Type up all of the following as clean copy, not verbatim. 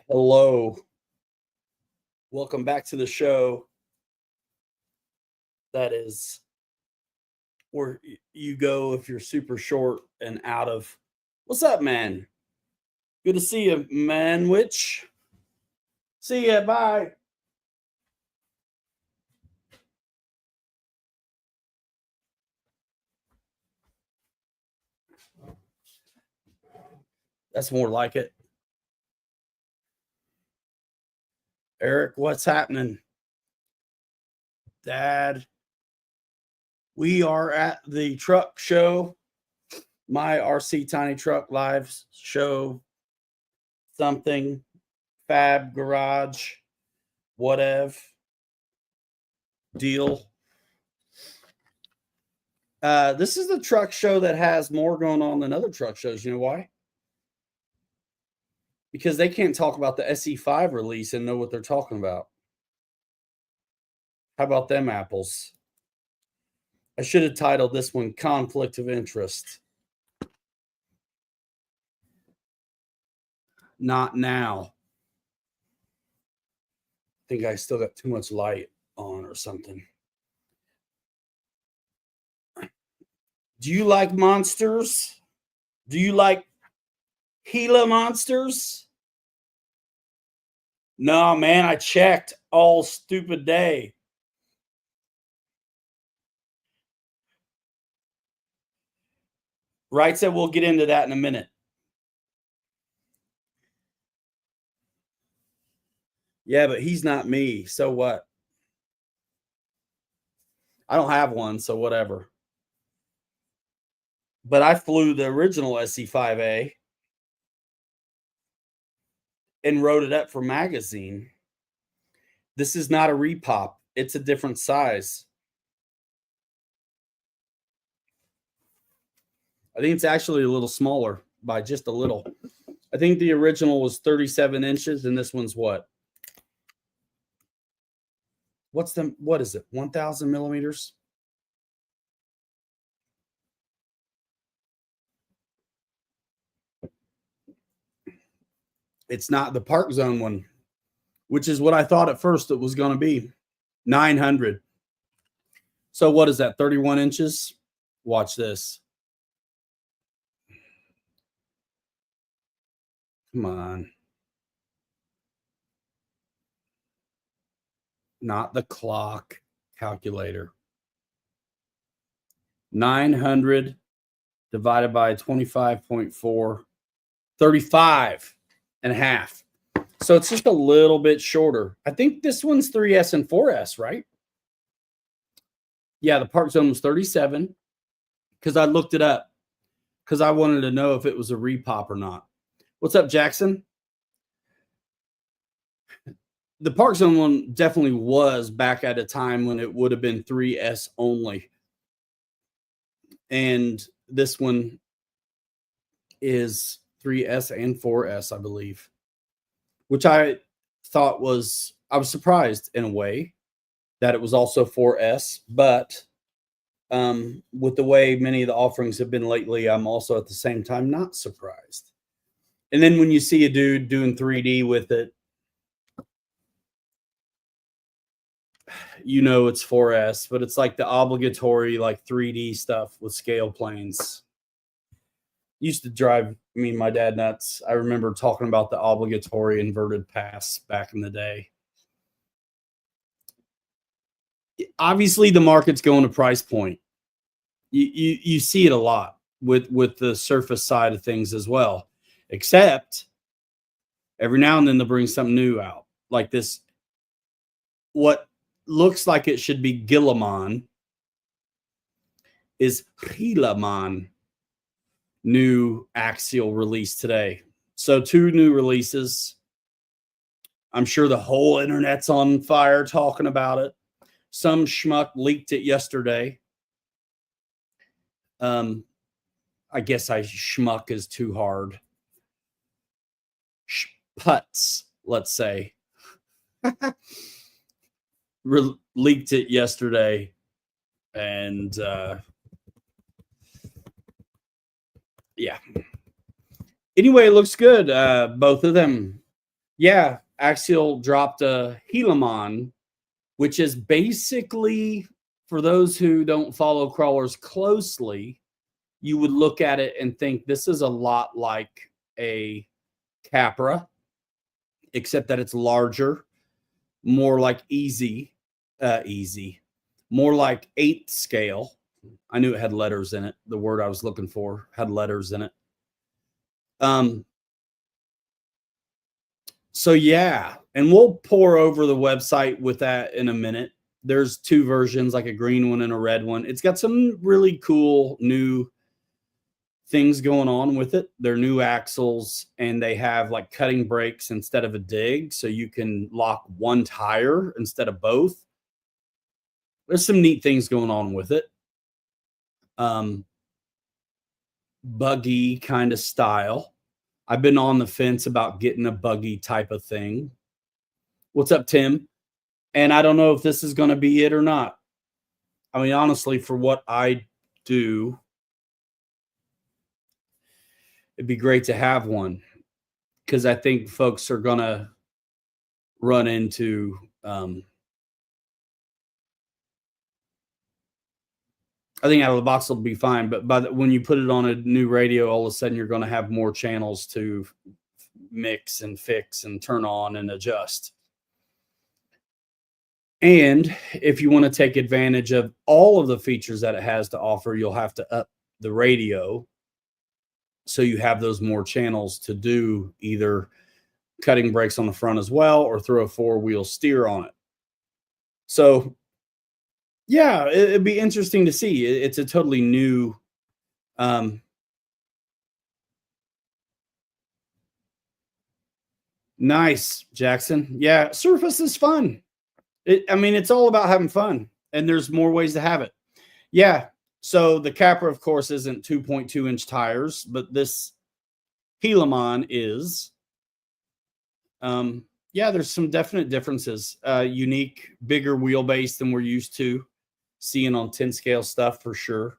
Hello. Welcome back to the show. That is where you go if you're super short and out of. What's up, man? Good to see you, man. Which? See ya. Bye. That's more like it. Eric, what's happening? Dad, we are at the truck show, my RC Tiny Truck Live show, something, Fab Garage, whatever deal. This is the truck show that has more going on than other truck shows. You know why? Because they can't talk about the SE5 release and know what they're talking about. How about them apples? I should have titled this one Conflict of Interest. Not now. I think I still got too much light on or something. Do you like monsters? Do you like Gila monsters? No, man, I checked all stupid day. Right said we'll get into that in a minute. Yeah, but he's not me. So what? I don't have one, so whatever. But I flew the original SE5A and wrote it up for magazine. This is not a repop. It's a different size. I think it's actually a little smaller by just a little. I think the original was 37 inches and this one's what? What is it? 1,000 millimeters? It's not the Park Zone one, which is what I thought at first it was going to be. 900. So what is that? 31 inches? Watch this. Come on. Not the clock calculator. 900 divided by 25.4, 35 and a half. So it's just a little bit shorter. I think this one's 3S and 4S, right? Yeah, the Park Zone was 37 because I looked it up because I wanted to know if it was a repop or not. What's up, Jackson? The Park Zone one definitely was back at a time when it would have been 3S only. And this one is 3S and 4S, I believe, which I thought was, I was surprised in a way that it was also 4S, but with the way many of the offerings have been lately, I'm also at the same time not surprised. And then when you see a dude doing 3D with it, you know it's 4S, but it's like the obligatory like 3D stuff with scale planes. Used to drive me and my dad nuts. I remember talking about the obligatory inverted pass back in the day. Obviously, the market's going to price point. You see it a lot with the surface side of things as well, except every now and then they'll bring something new out like this. What looks like it should be Guillemon is Pilamon new axial release today. So 2 new releases. I'm sure the whole internet's on fire talking about it. Some schmuck leaked it yesterday. I guess schmuck is too hard. Putz, let's say. Leaked it yesterday, and yeah. Anyway, it looks good. Both of them Yeah, Axial dropped a Helaman, which is basically, for those who don't follow crawlers closely, you would look at it and think this is a lot like a Capra, except that it's larger, more like easy, more like 8th scale. I knew it had letters in it. The word I was looking for had letters in it. So yeah, and we'll pour over the website with that in a minute. There's 2 versions, like a green one and a red one. It's got some really cool new things going on with it. They're new axles, and they have like cutting brakes instead of a dig, so you can lock one tire instead of both. There's some neat things going on with it. Buggy kind of style. I've been on the fence about getting a buggy type of thing. What's up, Tim? And I don't know if this is going to be it or not. I mean, honestly, for what I do, it'd be great to have one, because I think folks are going to run into I think out of the box will be fine, but when you put it on a new radio, all of a sudden you're going to have more channels to mix and fix and turn on and adjust. And if you want to take advantage of all of the features that it has to offer, you'll have to up the radio so you have those more channels to do either cutting brakes on the front as well, or throw a 4-wheel steer on it. So yeah, it'd be interesting to see. It's a totally new nice, Jackson. Yeah, Surface is fun. I mean, it's all about having fun, and there's more ways to have it. Yeah, so the Capra, of course, isn't 2.2-inch tires, but this Helaman is. Yeah, there's some definite differences. Unique, bigger wheelbase than we're used to seeing on 10 scale stuff for sure.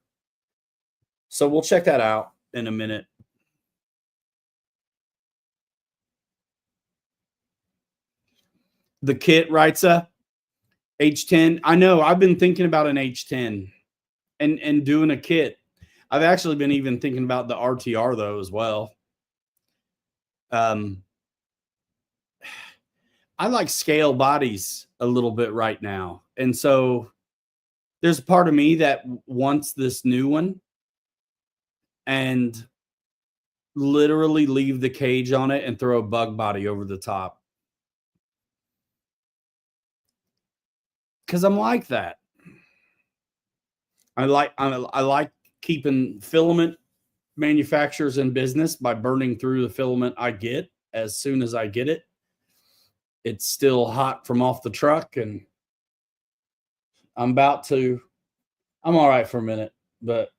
So we'll check that out in a minute. The kit writes up H10. I know, I've been thinking about an H10 and doing a kit. I've actually been even thinking about the RTR though as well. I like scale bodies a little bit right now. And so there's a part of me that wants this new one and literally leave the cage on it and throw a bug body over the top. Because I'm like that. I like keeping filament manufacturers in business by burning through the filament I get as soon as I get it. It's still hot from off the truck, and I'm all right for a minute, but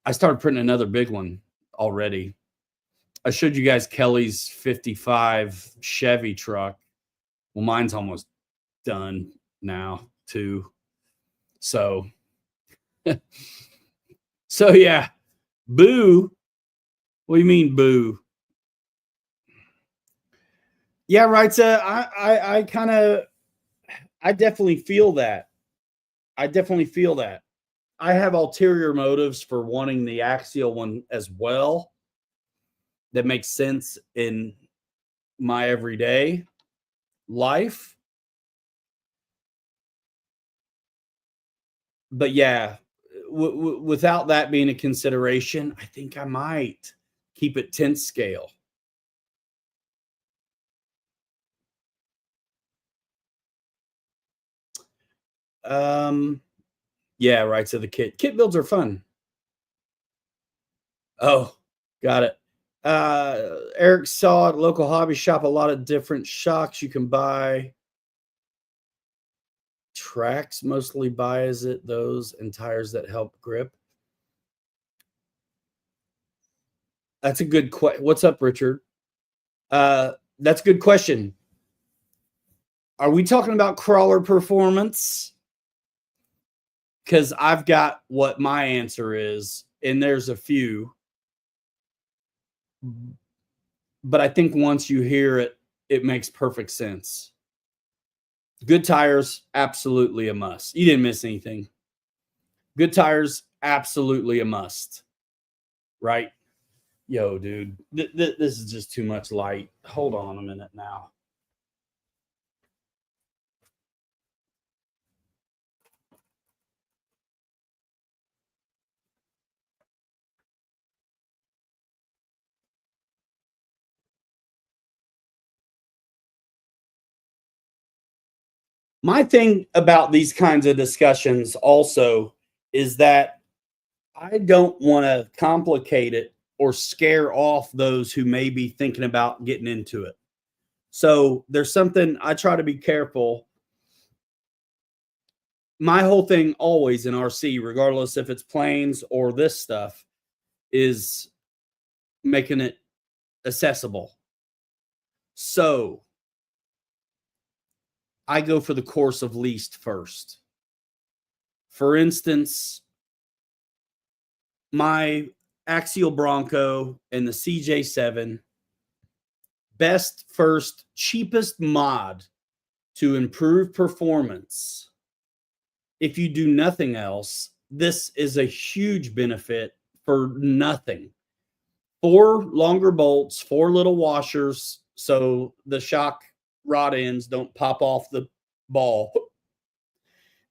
I started printing another big one already. I showed you guys Kelly's 55 Chevy truck. Well, mine's almost done now too. So yeah, boo. What do you mean boo? Yeah, right. So I definitely feel that. I have ulterior motives for wanting the Axial one as well. That makes sense in my everyday life. But yeah, without that being a consideration, I think I might keep it 10th scale. Yeah, right. So the kit builds are fun. Oh, got it. Eric saw at local hobby shop a lot of different shocks you can buy. Tracks mostly buys it, those, and tires that help grip. That's a good question. What's up, Richard? That's a good question. Are we talking about crawler performance? Because I've got what my answer is, and there's a few. But I think once you hear it it makes perfect sense. Good tires, absolutely a must. You didn't miss anything. Good tires, absolutely a must. Right? Yo, dude, this is just too much light. Hold on a minute now. My thing about these kinds of discussions also is that I don't want to complicate it or scare off those who may be thinking about getting into it. So there's something I try to be careful. My whole thing always in RC, regardless if it's planes or this stuff, is making it accessible. So I go for the course of least first. For instance, my Axial Bronco and the CJ7, best first, cheapest mod to improve performance. If you do nothing else, this is a huge benefit for nothing. 4 longer bolts, 4 little washers, so the shock rod ends don't pop off the ball.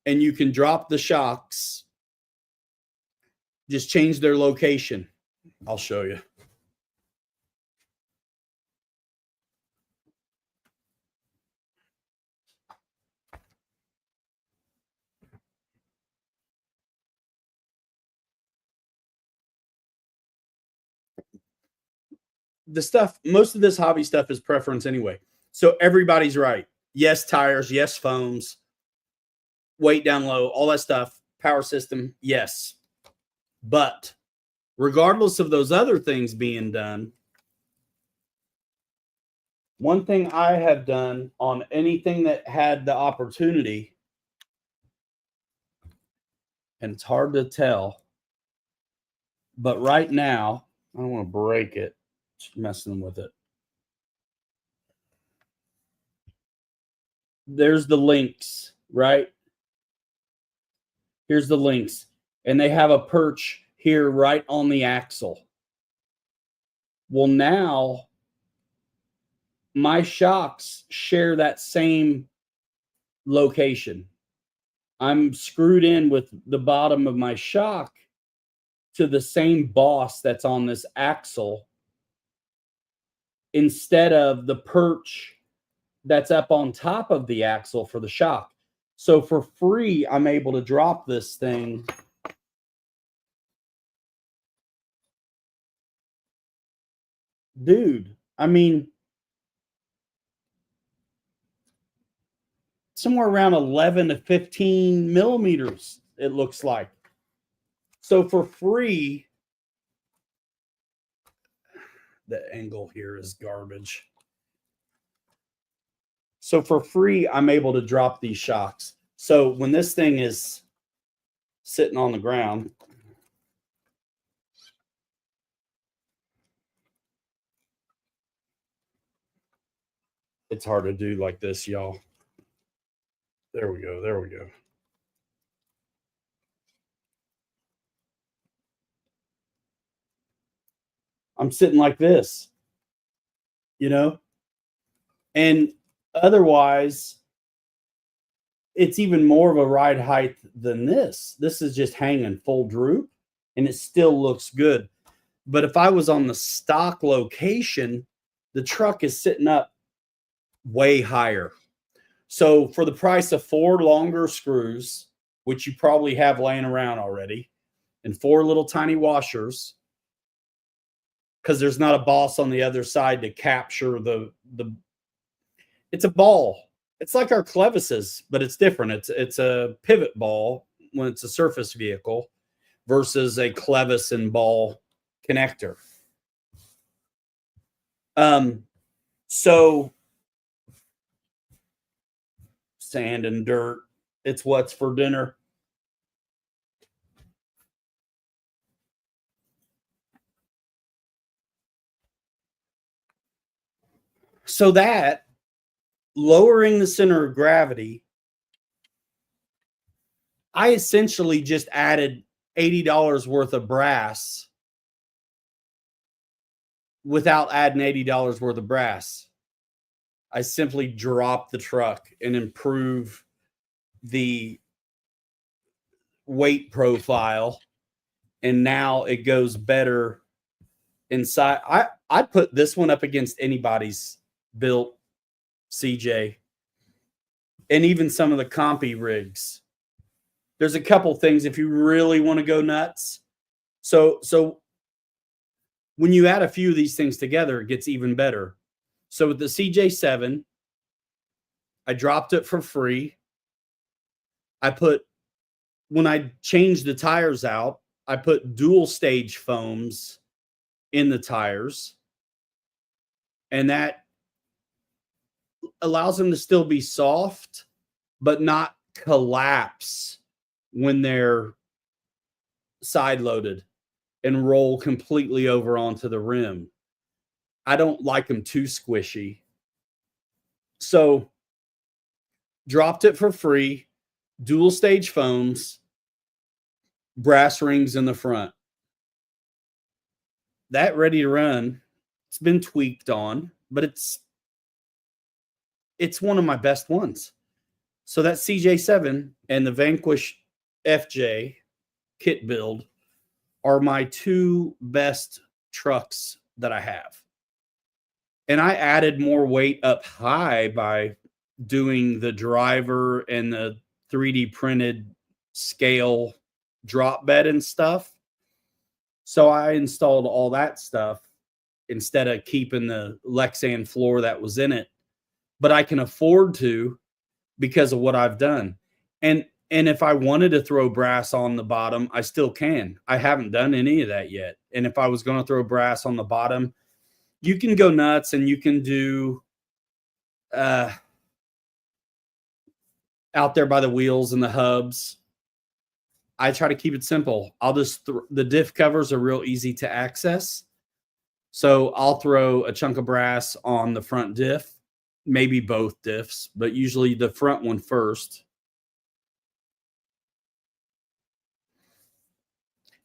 And you can drop the shocks, just change their location. I'll show you. The stuff, most of this hobby stuff is preference anyway. So everybody's right. Yes, tires, yes, foams, weight down low, all that stuff, power system, yes. But regardless of those other things being done, one thing I have done on anything that had the opportunity, and it's hard to tell, but right now, I don't want to break it, just messing with it. There's the links, right? Here's the links. And they have a perch here right on the axle. Well, now my shocks share that same location. I'm screwed in with the bottom of my shock to the same boss that's on this axle instead of the perch that's up on top of the axle for the shock. So for free, I'm able to drop this thing. Dude, I mean, somewhere around 11 to 15 millimeters, it looks like. So for free, the angle here is garbage. So for free, I'm able to drop these shocks. So when this thing is sitting on the ground, it's hard to do like this, y'all. There we go. There we go. I'm sitting like this, you know? And otherwise, it's even more of a ride height than this. This is just hanging full droop and it still looks good. But if I was on the stock location, the truck is sitting up way higher. So for the price of 4 longer screws, which you probably have laying around already, and 4 little tiny washers, because there's not a boss on the other side to capture the it's a ball. It's like our clevises, but it's different. It's a pivot ball when it's a surface vehicle versus a clevis and ball connector. So sand and dirt, it's what's for dinner. So that lowering the center of gravity, I essentially just added $80 worth of brass without adding $80 worth of brass. I simply drop the truck and improve the weight profile, and now it goes better inside. I put this one up against anybody's built CJ, and even some of the compy rigs. There's a couple things if you really want to go nuts. So when you add a few of these things together, it gets even better. So with the CJ7, I dropped it for free. When I changed the tires out, I put dual stage foams in the tires, and that allows them to still be soft, but not collapse when they're side loaded and roll completely over onto the rim. I don't like them too squishy. So dropped it for free, dual stage foams, brass rings in the front. That ready to run. It's been tweaked on, but it's one of my best ones. So that CJ7 and the Vanquish FJ kit build are my two best trucks that I have. And I added more weight up high by doing the driver and the 3D printed scale drop bed and stuff. So I installed all that stuff instead of keeping the Lexan floor that was in it. But I can afford to because of what I've done. And if I wanted to throw brass on the bottom, I still can. I haven't done any of that yet. And if I was going to throw brass on the bottom, you can go nuts and you can do out there by the wheels and the hubs. I try to keep it simple. I'll just the diff covers are real easy to access. So I'll throw a chunk of brass on the front diff, maybe both diffs, but usually the front one first.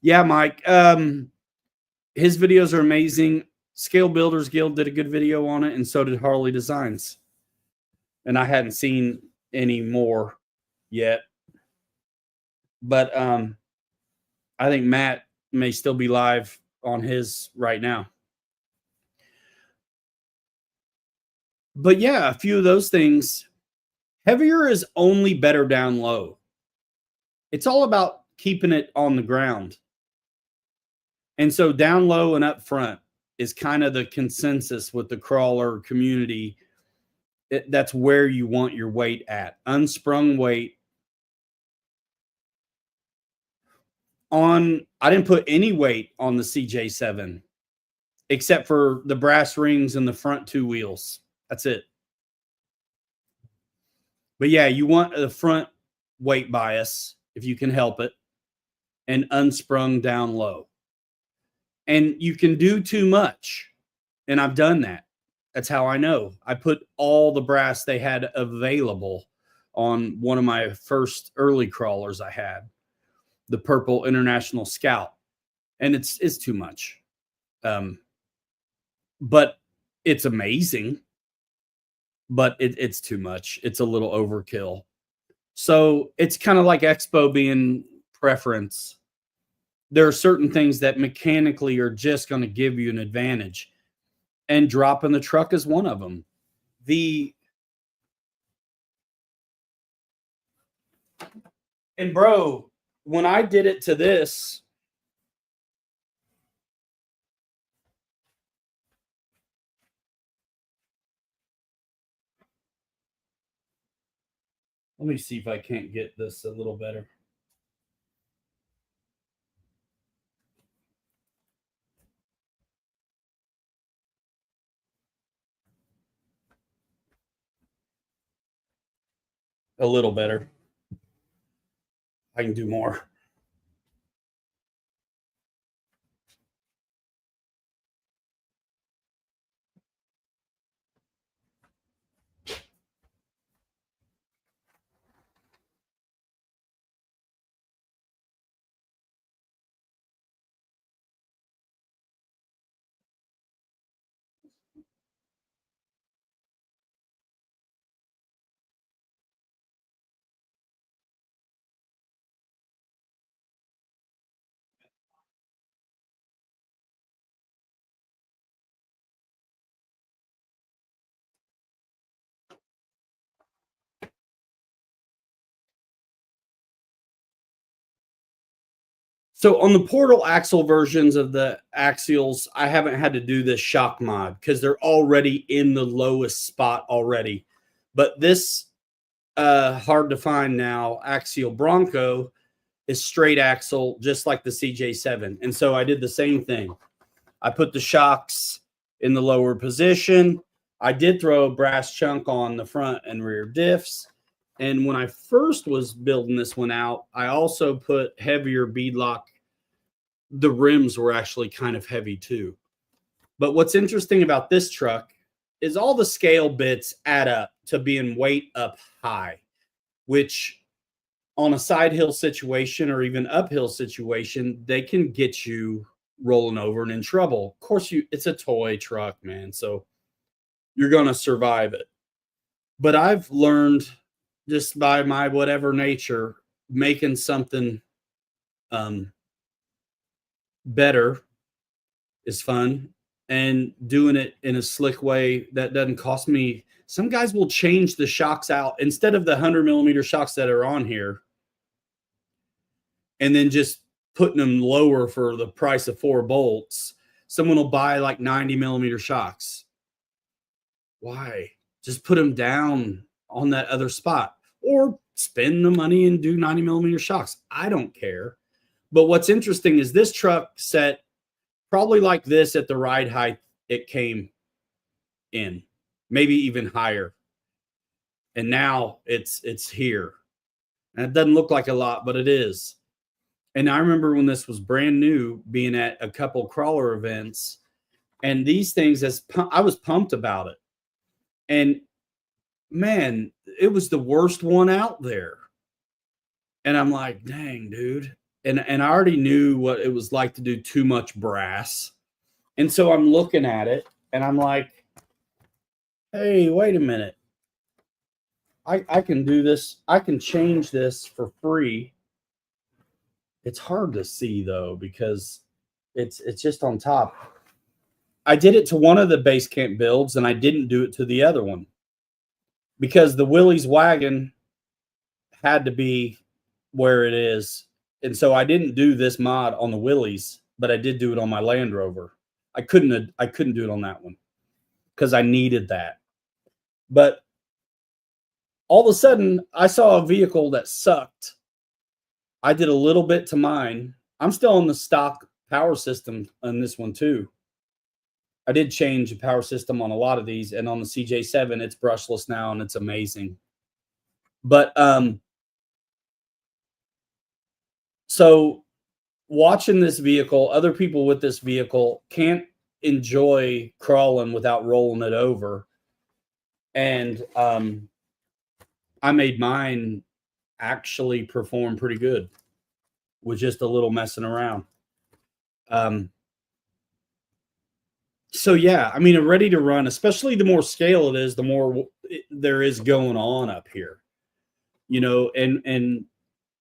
Yeah, Mike. His videos are amazing. Scale Builders Guild did a good video on it, and so did Harley Designs. And I hadn't seen any more yet. But I think Matt may still be live on his right now. But yeah, a few of those things. Heavier is only better down low. It's all about keeping it on the ground. And so down low and up front is kind of the consensus with the crawler community. That's where you want your weight at. Unsprung weight. I didn't put any weight on the CJ7 except for the brass rings and the front two wheels. That's it. But yeah, you want the front weight bias if you can help it, and unsprung down low. And you can do too much. And I've done that. That's how I know. I put all the brass they had available on one of my first early crawlers I had, the purple International Scout. And it's too much. But it's amazing. But it's too much. It's a little overkill. So it's kind of like Expo being preference. There are certain things that mechanically are just going to give you an advantage. And dropping the truck is one of them. And bro, when I did it to this, let me see if I can't get this a little better. A little better. I can do more. So on the portal axle versions of the axials, I haven't had to do this shock mod because they're already in the lowest spot already. But this hard to find now axial Bronco is straight axle, just like the CJ7. And so I did the same thing. I put the shocks in the lower position. I did throw a brass chunk on the front and rear diffs. And when I first was building this one out, I also put heavier beadlock. The rims were actually kind of heavy too. But what's interesting about this truck is all the scale bits add up to being weight up high, which on a side hill situation or even uphill situation, they can get you rolling over and in trouble. Of course, it's a toy truck, man, so you're going to survive it. But I've learned just by my whatever nature, making something better is fun, and doing it in a slick way that doesn't cost me. Some guys will change the shocks out instead of the 100mm shocks that are on here, and then just putting them lower for the price of 4 bolts. Someone will buy like 90mm shocks. Why? Just put them down on that other spot, or spend the money and do 90mm shocks. I don't care. But what's interesting is this truck set probably like this at the ride height it came in, maybe even higher. And now it's here. And it doesn't look like a lot, but it is. And I remember when this was brand new, being at a couple crawler events, and these things, I was pumped about it. And man, it was the worst one out there. And I'm like, dang, dude. And I already knew what it was like to do too much brass. And so I'm looking at it and I'm like, hey, wait a minute. I can do this. I can change this for free. It's hard to see though, because it's just on top. I did it to one of the base camp builds and I didn't do it to the other one, because the Willys wagon had to be where it is. And so I didn't do this mod on the Willys, but I did do it on my Land Rover. I couldn't do it on that one because I needed that. But all of a sudden, I saw a vehicle that sucked. I did a little bit to mine. I'm still on the stock power system on this one too. I did change the power system on a lot of these, and on the CJ7, it's brushless now, and it's amazing. But so watching this vehicle, other people with this vehicle can't enjoy crawling without rolling it over. And I made mine actually perform pretty good with just a little messing around. So yeah, I mean, ready to run, especially the more scale it is, the more there is going on up here, you know, and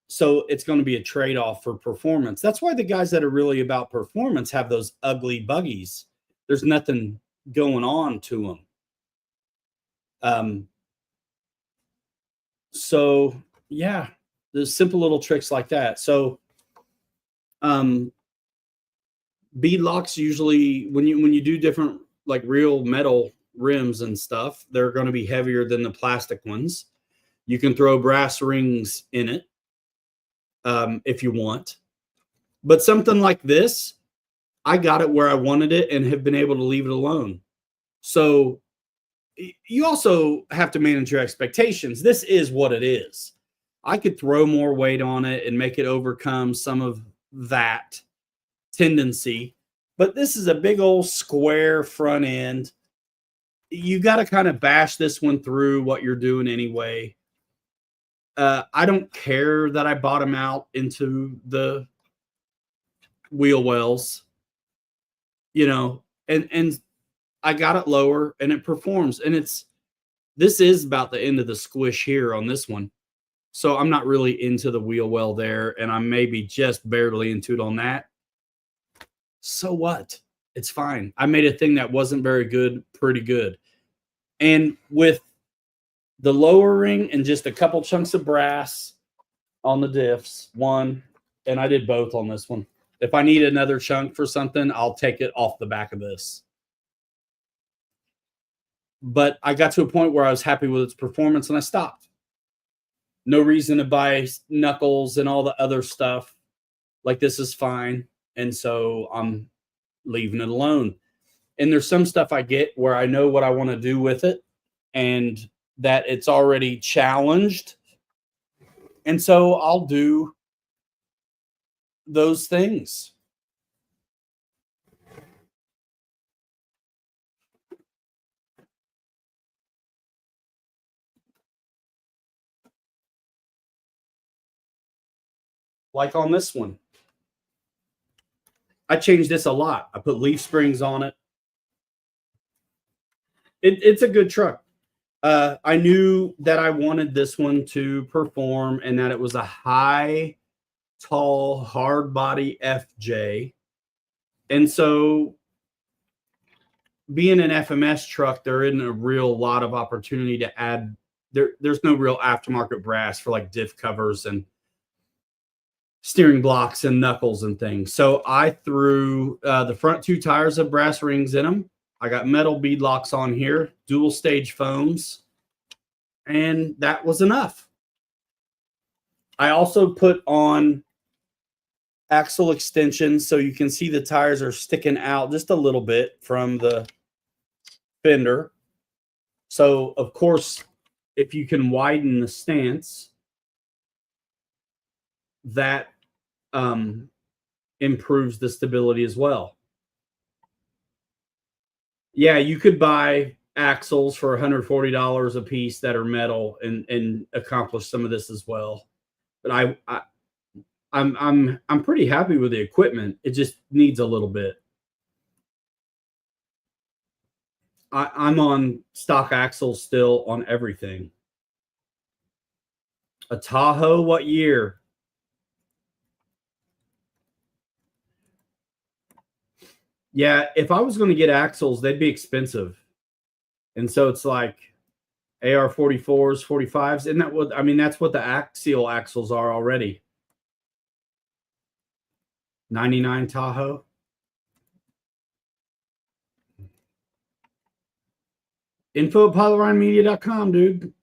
so it's going to be a trade-off for performance. That's why the guys that are really about performance have those ugly buggies. There's nothing going on to them. So yeah, there's simple little tricks like that. So beadlocks, usually when you do different like real metal rims and stuff, they're going to be heavier than the plastic ones. You can throw brass rings in it if you want. But something like this, I got it where I wanted it and have been able to leave it alone. So you also have to manage your expectations. This is what it is. I could throw more weight on it and make it overcome some of that tendency. But this is a big old square front end. You got to kind of bash this one through what you're doing anyway. I don't care that I bottom out into the wheel wells, you know, and I got it lower and it performs. And this is about the end of the squish here on this one. So I'm not really into the wheel well there, and I'm maybe just barely into it on that. So what? It's fine. I made a thing that wasn't very good pretty good. And with the lowering and just a couple chunks of brass on the diffs, 1, And I did both on this one. If I need another chunk for something, I'll take it off the back of this. But I got to a point where I was happy with its performance and I stopped. No reason to buy knuckles and all the other stuff. Like, this is fine. And so I'm leaving it alone. And there's some stuff I get where I know what I want to do with it and that it's already challenged. And so I'll do those things. Like on this one. I changed this a lot. I put leaf springs on it. It's a good truck. I knew that I wanted this one to perform and that it was a high, tall, hard body FJ. And so being an FMS truck, there isn't a real lot of opportunity to add. There's no real aftermarket brass for like diff covers and steering blocks and knuckles and things. So I threw the front two tires of brass rings in them. I got metal bead locks on here, dual stage foams, and that was enough. I also put on axle extensions so you can see the tires are sticking out just a little bit from the fender. So, of course, if you can widen the stance, that improves the stability as well. Yeah, you could buy axles for $140 a piece that are metal and accomplish some of this as well. But I'm pretty happy with the equipment. It just needs a little bit. I'm on stock axles still on everything. A Tahoe, what year? Yeah, if I was going to get axles, they'd be expensive. And so it's like AR-44s, 45s. Isn't that what, I mean, that's what the axial axles are already. 99 Tahoe. info@pilotlinemedia.com, dude.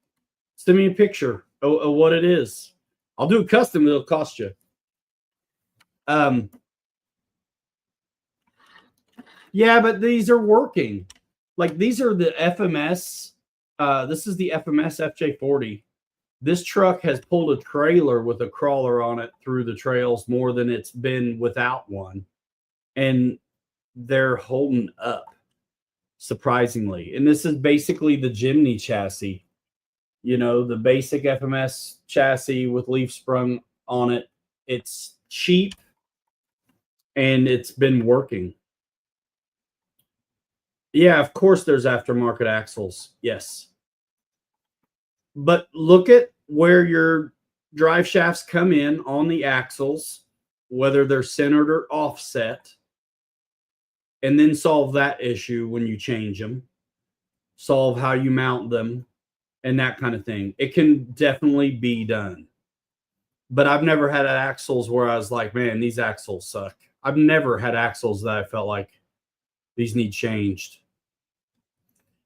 Send me a picture of what it is. I'll do a custom. It'll cost you. Yeah, but these are working. Like, these are the FMS. This is the FMS FJ40. This truck has pulled a trailer with a crawler on it through the trails more than it's been without one. And they're holding up, surprisingly. And this is basically the Jimny chassis. You know, the basic FMS chassis with leaf sprung on it. It's cheap and it's been working. Yeah, of course there's aftermarket axles. Yes. But look at where your drive shafts come in on the axles, whether they're centered or offset, and then solve that issue when you change them. Solve how you mount them and that kind of thing. It can definitely be done. But I've never had axles where I was like, man, these axles suck. I've never had axles that I felt like these need changed.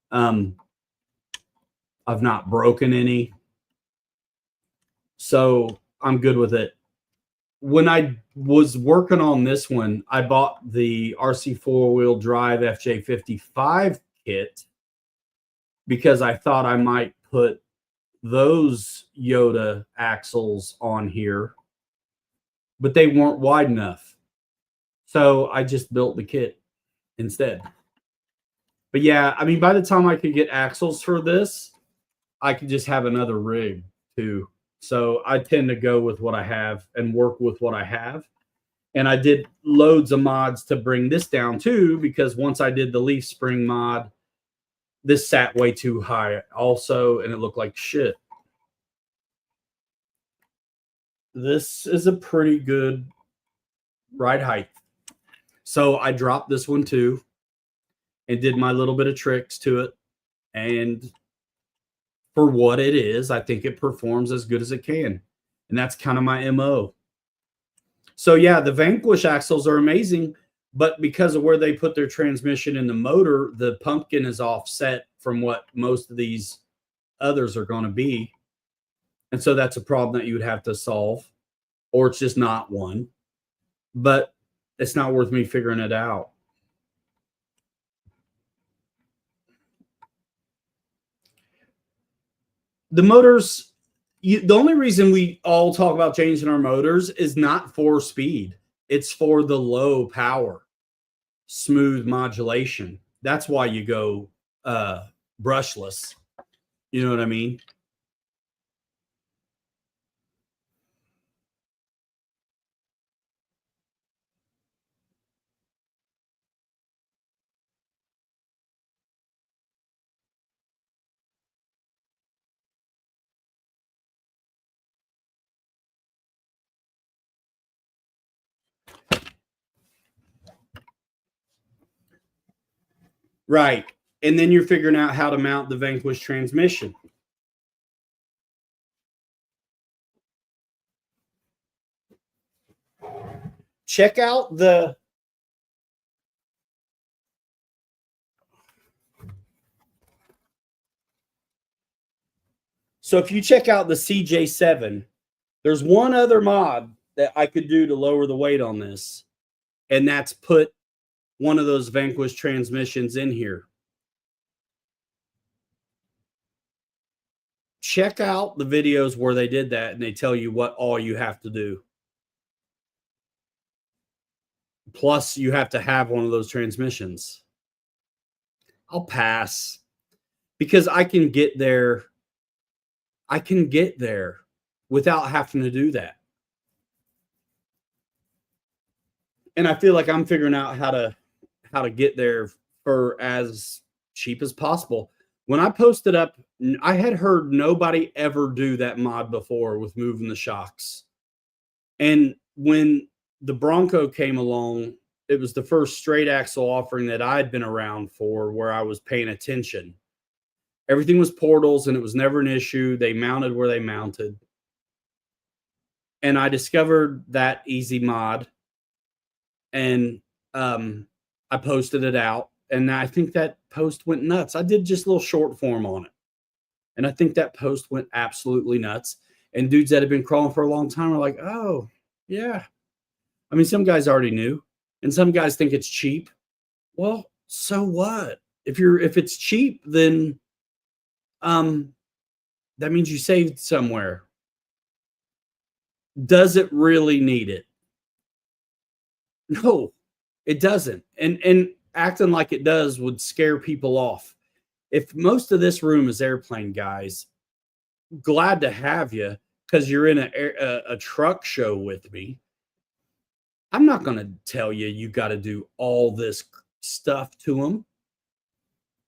I've not broken any. So I'm good with it. When I was working on this one, I bought the RC four-wheel drive FJ55 kit because I thought I might put those Yoda axles on here, but they weren't wide enough. So I just built the kit instead. But yeah, I mean, by the time I could get axles for this, I could just have another rig too. So I tend to go with what I have and work with what I have. And I did loads of mods to bring this down too, because once I did the leaf spring mod, this sat way too high also, and it looked like shit. This is a pretty good ride height. So I dropped this one too and did my little bit of tricks to it. And for what it is, I think it performs as good as it can. And that's kind of my MO. So yeah, the Vanquish axles are amazing, but because of where they put their transmission in the motor, the pumpkin is offset from what most of these others are going to be. And so that's a problem that you would have to solve, or it's just not one. But it's not worth me figuring it out. The motors, the only reason we all talk about changing our motors is not for speed. It's for the low power, smooth modulation. That's why you go brushless. You know what I mean? Right. And then you're figuring out how to mount the Vanquish transmission. Check out the So if you check out the CJ7, there's one other mod that I could do to lower the weight on this, and that's put one of those Vanquish transmissions in here. Check out the videos where they did that, and they tell you what all you have to do. Plus, you have to have one of those transmissions. I'll pass because I can get there. I can get there without having to do that. And I feel like I'm figuring out how to get there for as cheap as possible. When I posted up, I had heard nobody ever do that mod before with moving the shocks. And when the Bronco came along, it was the first straight axle offering that I'd been around for where I was paying attention. Everything was portals and it was never an issue. They mounted where they mounted. And I discovered that easy mod and I posted it out. And I think that post went nuts. I did just a little short form on it. And I think that post went absolutely nuts. And dudes that have been crawling for a long time are like, oh, yeah. I mean, some guys already knew. And some guys think it's cheap. Well, so what? If it's cheap, then that means you saved somewhere. Does it really need it? No, it doesn't. And acting like it does would scare people off. If most of this room is airplane guys, glad to have you because you're in a truck show with me. I'm not going to tell you got to do all this stuff to them.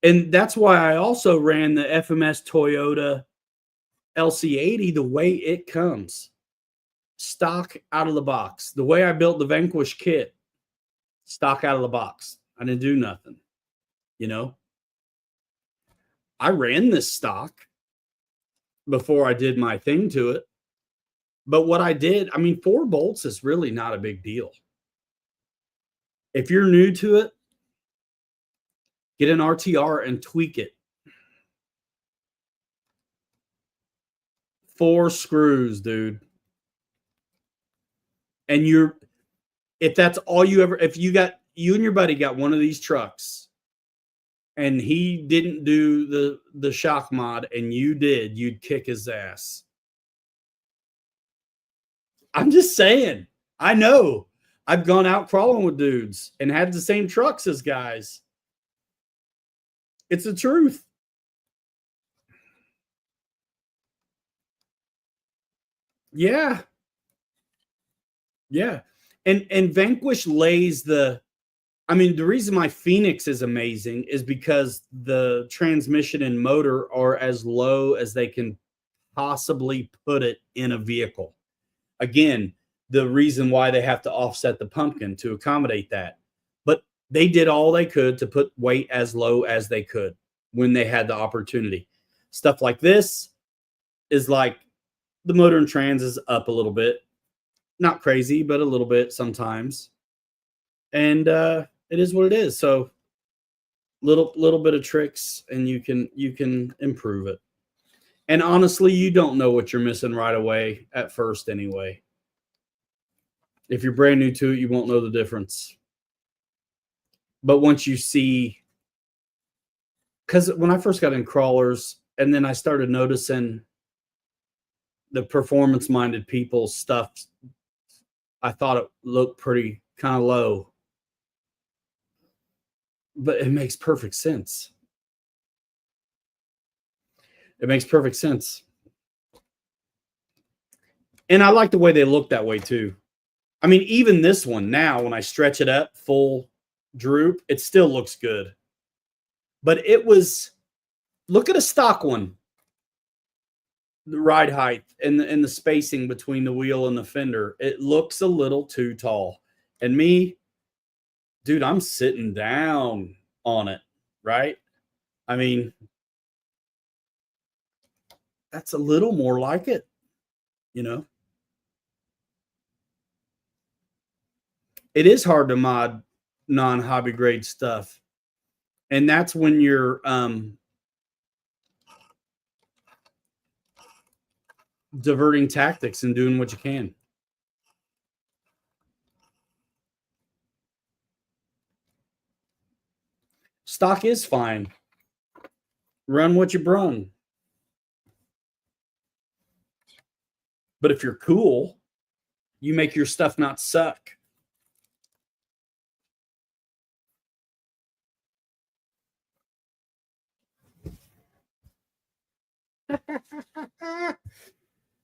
And that's why I also ran the FMS Toyota LC80 the way it comes. Stock out of the box. The way I built the Vanquish kit, stock out of the box. I didn't do nothing. You know? I ran this stock before I did my thing to it. But what I did, I mean, 4 bolts is really not a big deal. If you're new to it, get an RTR and tweak it. 4 screws, dude. And if that's all you ever, if you and your buddy got one of these trucks and he didn't do the shock mod and you did, you'd kick his ass. I'm just saying. I know. I've gone out crawling with dudes and had the same trucks as guys. It's the truth. Yeah. Yeah. And Vanquish lays the reason my Phoenix is amazing is because the transmission and motor are as low as they can possibly put it in a vehicle. Again, the reason why they have to offset the pumpkin to accommodate that. But they did all they could to put weight as low as they could when they had the opportunity. Stuff like this is like the motor and trans is up a little bit. Not crazy, but a little bit sometimes. And it is what it is. So little bit of tricks, and you can improve it. And honestly, you don't know what you're missing right away at first anyway. If you're brand new to it, you won't know the difference. But once you see, because when I first got in crawlers, and then I started noticing the performance minded people's stuff, I thought it looked pretty kind of low, but it makes perfect sense. It makes perfect sense. And I like the way they look that way too. I mean, even this one now, when I stretch it up full droop, it still looks good. But it was, look at a stock one, the ride height and the spacing between the wheel and the fender. It looks a little too tall. And me, dude, I'm sitting down on it, right? I mean, that's a little more like it, you know? It is hard to mod non-hobby grade stuff. And that's when you're diverting tactics and doing what you can. Stock is fine. Run what you brung. But if you're cool, you make your stuff not suck.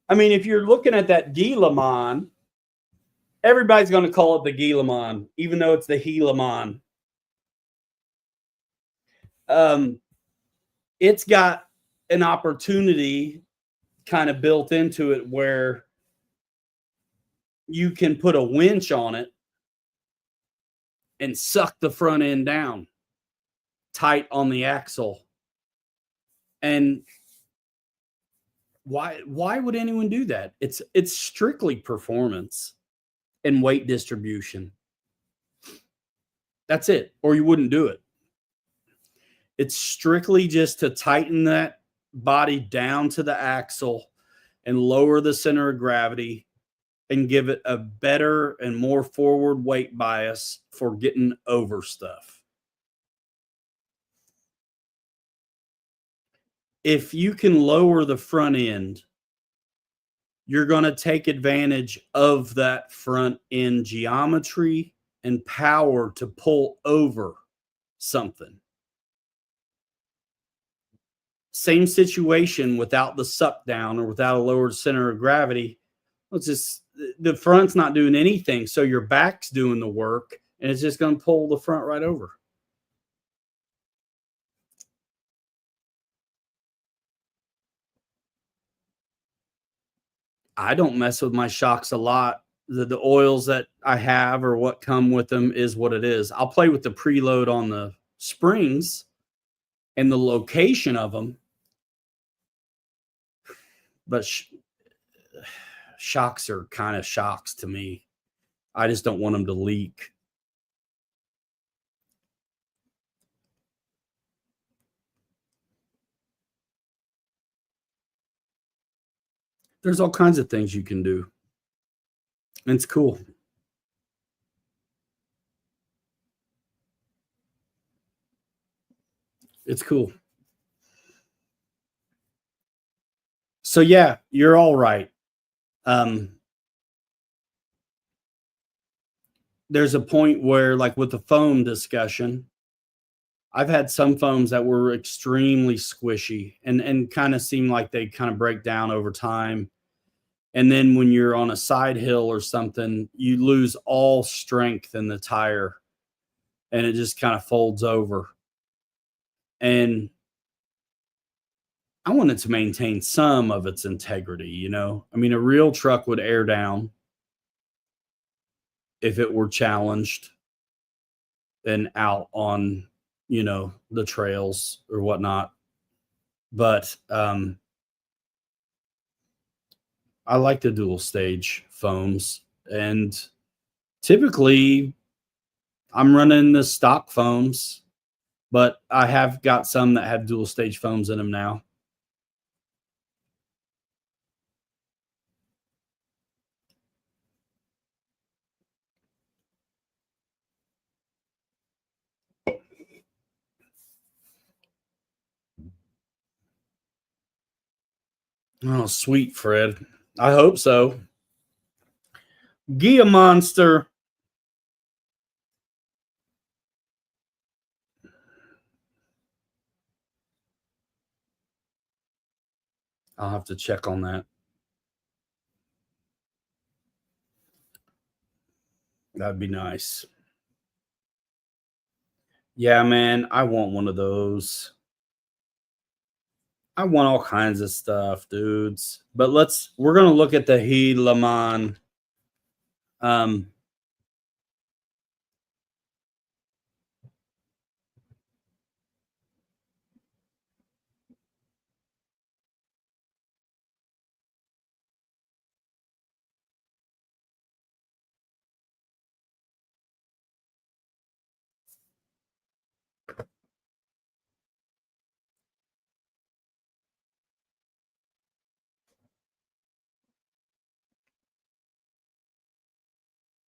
I mean, if you're looking at that Guillemot, everybody's going to call it the Guillemot, even though it's the Helamon. It's got an opportunity kind of built into it where you can put a winch on it and suck the front end down tight on the axle. And why would anyone do that? It's strictly performance and weight distribution. That's it. Or you wouldn't do it. It's strictly just to tighten that body down to the axle and lower the center of gravity and give it a better and more forward weight bias for getting over stuff. If you can lower the front end, you're going to take advantage of that front end geometry and power to pull over something. Same situation without the suck down or without a lowered center of gravity. It's just the front's not doing anything, so your back's doing the work, and it's just going to pull the front right over. I don't mess with my shocks a lot. The oils that I have or what come with them is what it is. I'll play with the preload on the springs and the location of them, but shocks are kind of shocks to me. I just don't want them to leak. There's all kinds of things you can do. And it's cool. It's cool. So yeah, you're all right. There's a point where, like with the foam discussion, I've had some foams that were extremely squishy and kind of seem like they kind of break down over time. And then when you're on a side hill or something, you lose all strength in the tire and it just kind of folds over. And I wanted to maintain some of its integrity, you know? I mean, a real truck would air down if it were challenged and out on, you know, the trails or whatnot. But I like the dual stage foams. And typically I'm running the stock foams, but I have got some that have dual stage foams in them now. Oh, sweet, Fred. I hope so. Gia Monster. I'll have to check on that. That'd be nice. Yeah, man, I want one of those. I want all kinds of stuff, dudes. But we're gonna look at the Helaman.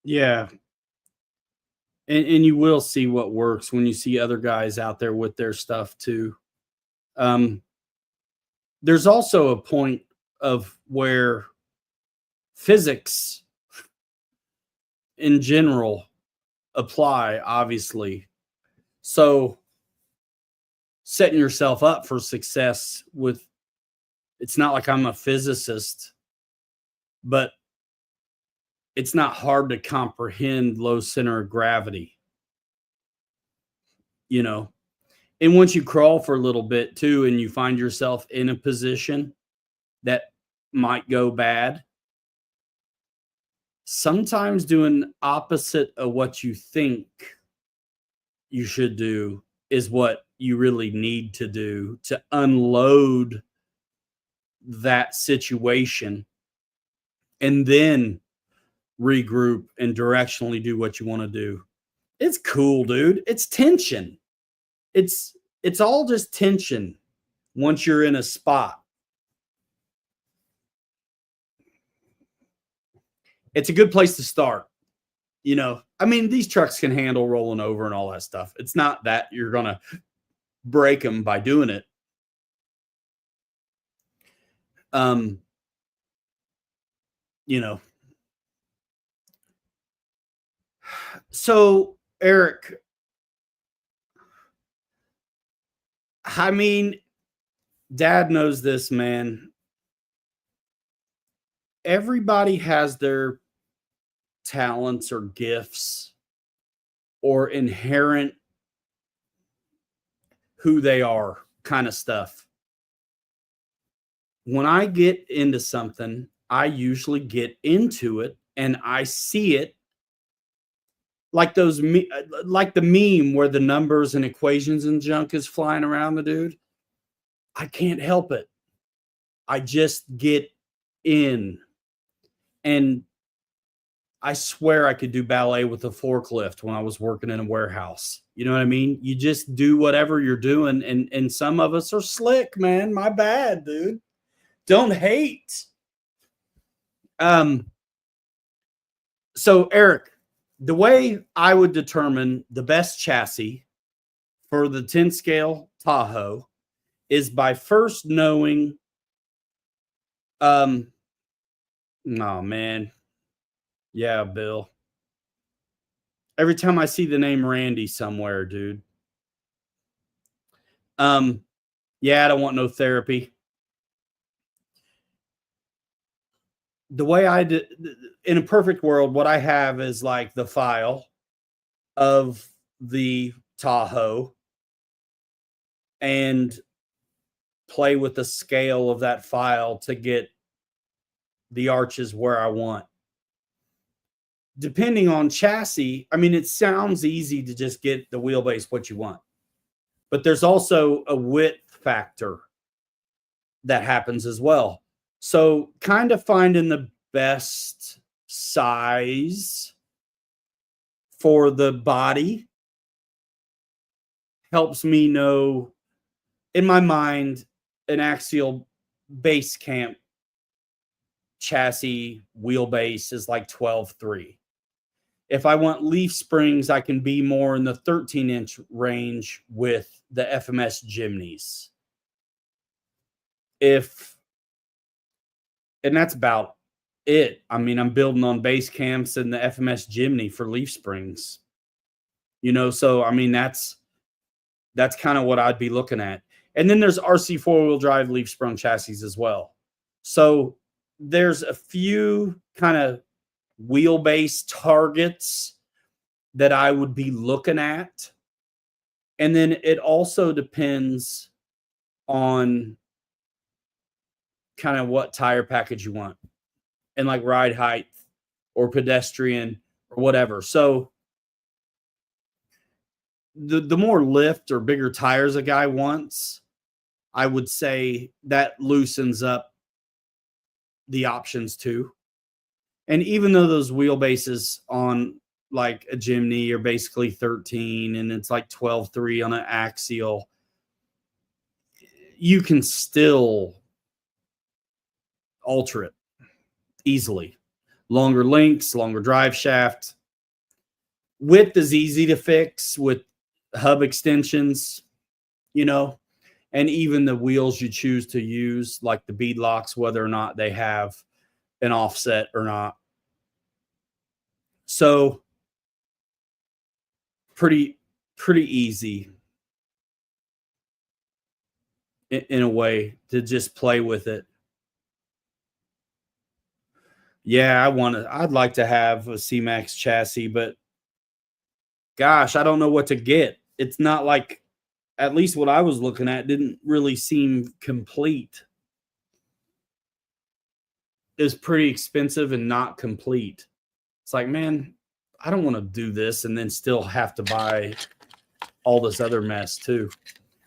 Yeah. And you will see what works when you see other guys out there with their stuff too. There's also a point of where physics in general apply, obviously. So setting yourself up for success with, it's not like I'm a physicist, but it's not hard to comprehend low center of gravity, you know. And once you crawl for a little bit too, and you find yourself in a position that might go bad, sometimes doing opposite of what you think you should do is what you really need to do to unload that situation and then regroup and directionally do what you want to do. It's cool, dude. It's tension. It's all just tension once you're in a spot. It's a good place to start. You know, I mean, these trucks can handle rolling over and all that stuff. It's not that you're going to break them by doing it. You know. So, Eric, I mean, Dad knows this, man. Everybody has their talents or gifts or inherent who they are kind of stuff. When I get into something, I usually get into it and I see it like like the meme where the numbers and equations and junk is flying around the dude. I can't help it. I just get in. And I swear I could do ballet with a forklift when I was working in a warehouse. You know what I mean? You just do whatever you're doing. And some of us are slick, man. My bad, dude. Don't hate. So Eric, the way I would determine the best chassis for the 10 scale Tahoe is by first knowing, no, man. Yeah, Bill. Every time I see the name Randy somewhere, dude. Yeah, I don't want no therapy. The way I did in a perfect world, what I have is like the file of the Tahoe and play with the scale of that file to get the arches where I want. Depending on chassis, I mean, it sounds easy to just get the wheelbase what you want, but there's also a width factor that happens as well. So kind of finding the best size for the body helps me know in my mind an axial base camp chassis wheelbase is like 12.3. If I want leaf springs, I can be more in the 13-inch range with the FMS Jimneys. And that's about it. I mean, I'm building on base camps and the FMS Jimny for leaf springs. So I mean that's kind of what I'd be looking at. And then there's RC four-wheel drive leaf sprung chassis as well. So there's a few kind of wheelbase targets that I would be looking at. And then it also depends on kind of what tire package you want and like ride height or pedestrian or whatever. So the more lift or bigger tires a guy wants, I would say that loosens up the options too. And even though those wheelbases on like a Jimny are basically 13 and it's like 12.3 on an axial, you can still alter it easily. Longer links, longer drive shaft. Width is easy to fix with hub extensions, and even the wheels you choose to use, like the bead locks, whether or not they have an offset or not. So pretty easy in a way to just play with it. Yeah, I'd like to have a C-Max chassis, but gosh, I don't know what to get. It's not like, at least what I was looking at didn't really seem complete. It was pretty expensive and not complete. It's like, man, I don't want to do this and then still have to buy all this other mess too.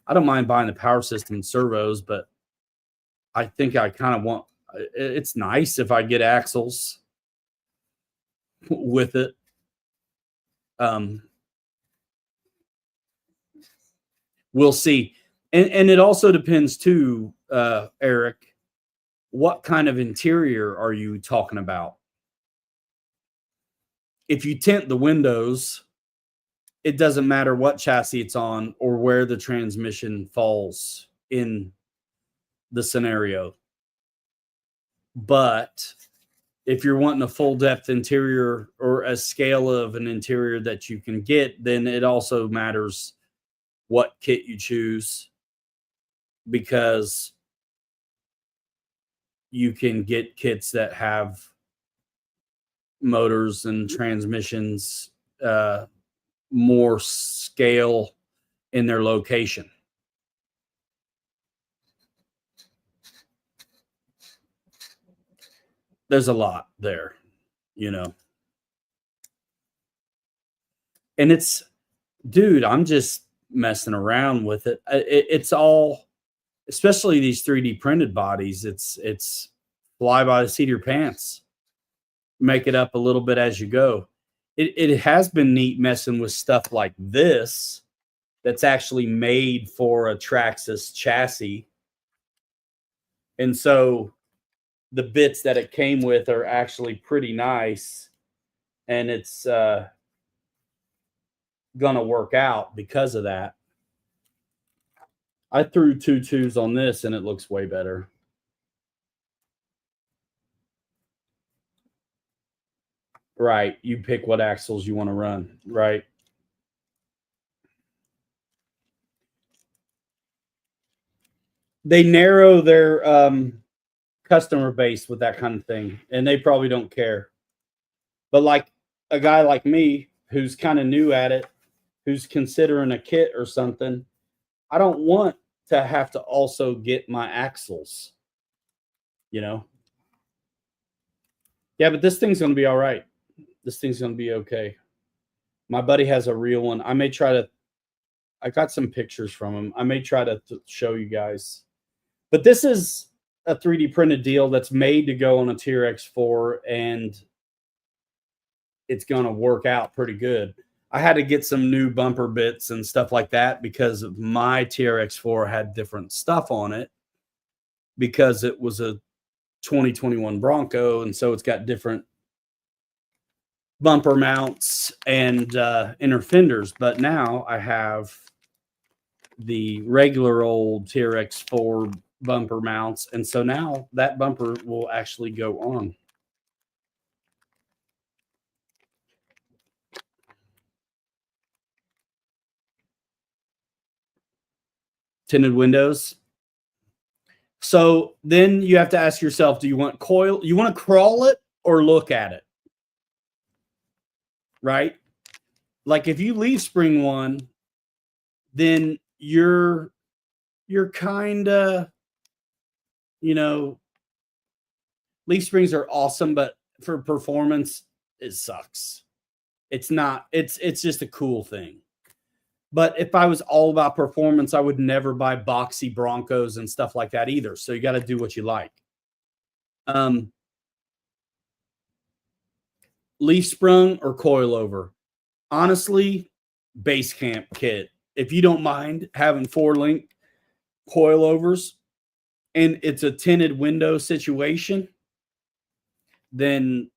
I don't mind buying the power system and servos, but I think I kind of want, it's nice if I get axles with it. We'll see. And it also depends too, Eric, what kind of interior are you talking about? If you tint the windows, it doesn't matter what chassis it's on or where the transmission falls in the scenario. But if you're wanting a full depth interior or a scale of an interior that you can get, then it also matters what kit you choose, because you can get kits that have motors and transmissions more scale in their location. There's a lot there, and it's, dude, I'm just messing around with it. It's all, especially these 3D printed bodies, it's fly by the seat of your pants. Make it up a little bit as you go. It has been neat messing with stuff like this that's actually made for a Traxxas chassis. And so the bits that it came with are actually pretty nice, and it's gonna work out because of that. I threw 2 2s on this and it looks way better. Right. You pick what axles you want to run, right? They narrow their customer base with that kind of thing, and they probably don't care. But like a guy like me who's kind of new at it, who's considering a kit or something, I don't want to have to also get my axles, Yeah, but this thing's going to be all right. This thing's going to be okay. My buddy has a real one. I may try to, I got some pictures from him. I may try to show you guys. But this is a 3D printed deal that's made to go on a TRX4, and it's going to work out pretty good. I had to get some new bumper bits and stuff like that because my TRX4 had different stuff on it because it was a 2021 Bronco, and so it's got different bumper mounts and inner fenders. But now I have the regular old TRX4 bumper mounts, and so now that bumper will actually go on. Tinted windows. So then you have to ask yourself, do you want coil? You want to crawl it or look at it? Right? Like if you leaf spring one, then you're kind of, you know, leaf springs are awesome, but for performance, it sucks. It's not, it's just a cool thing. But if I was all about performance, I would never buy boxy Broncos and stuff like that either. So you got to do what you like. Leaf sprung or coilover? Honestly, base camp kit. If you don't mind having 4-link coilovers and it's a tinted window situation, then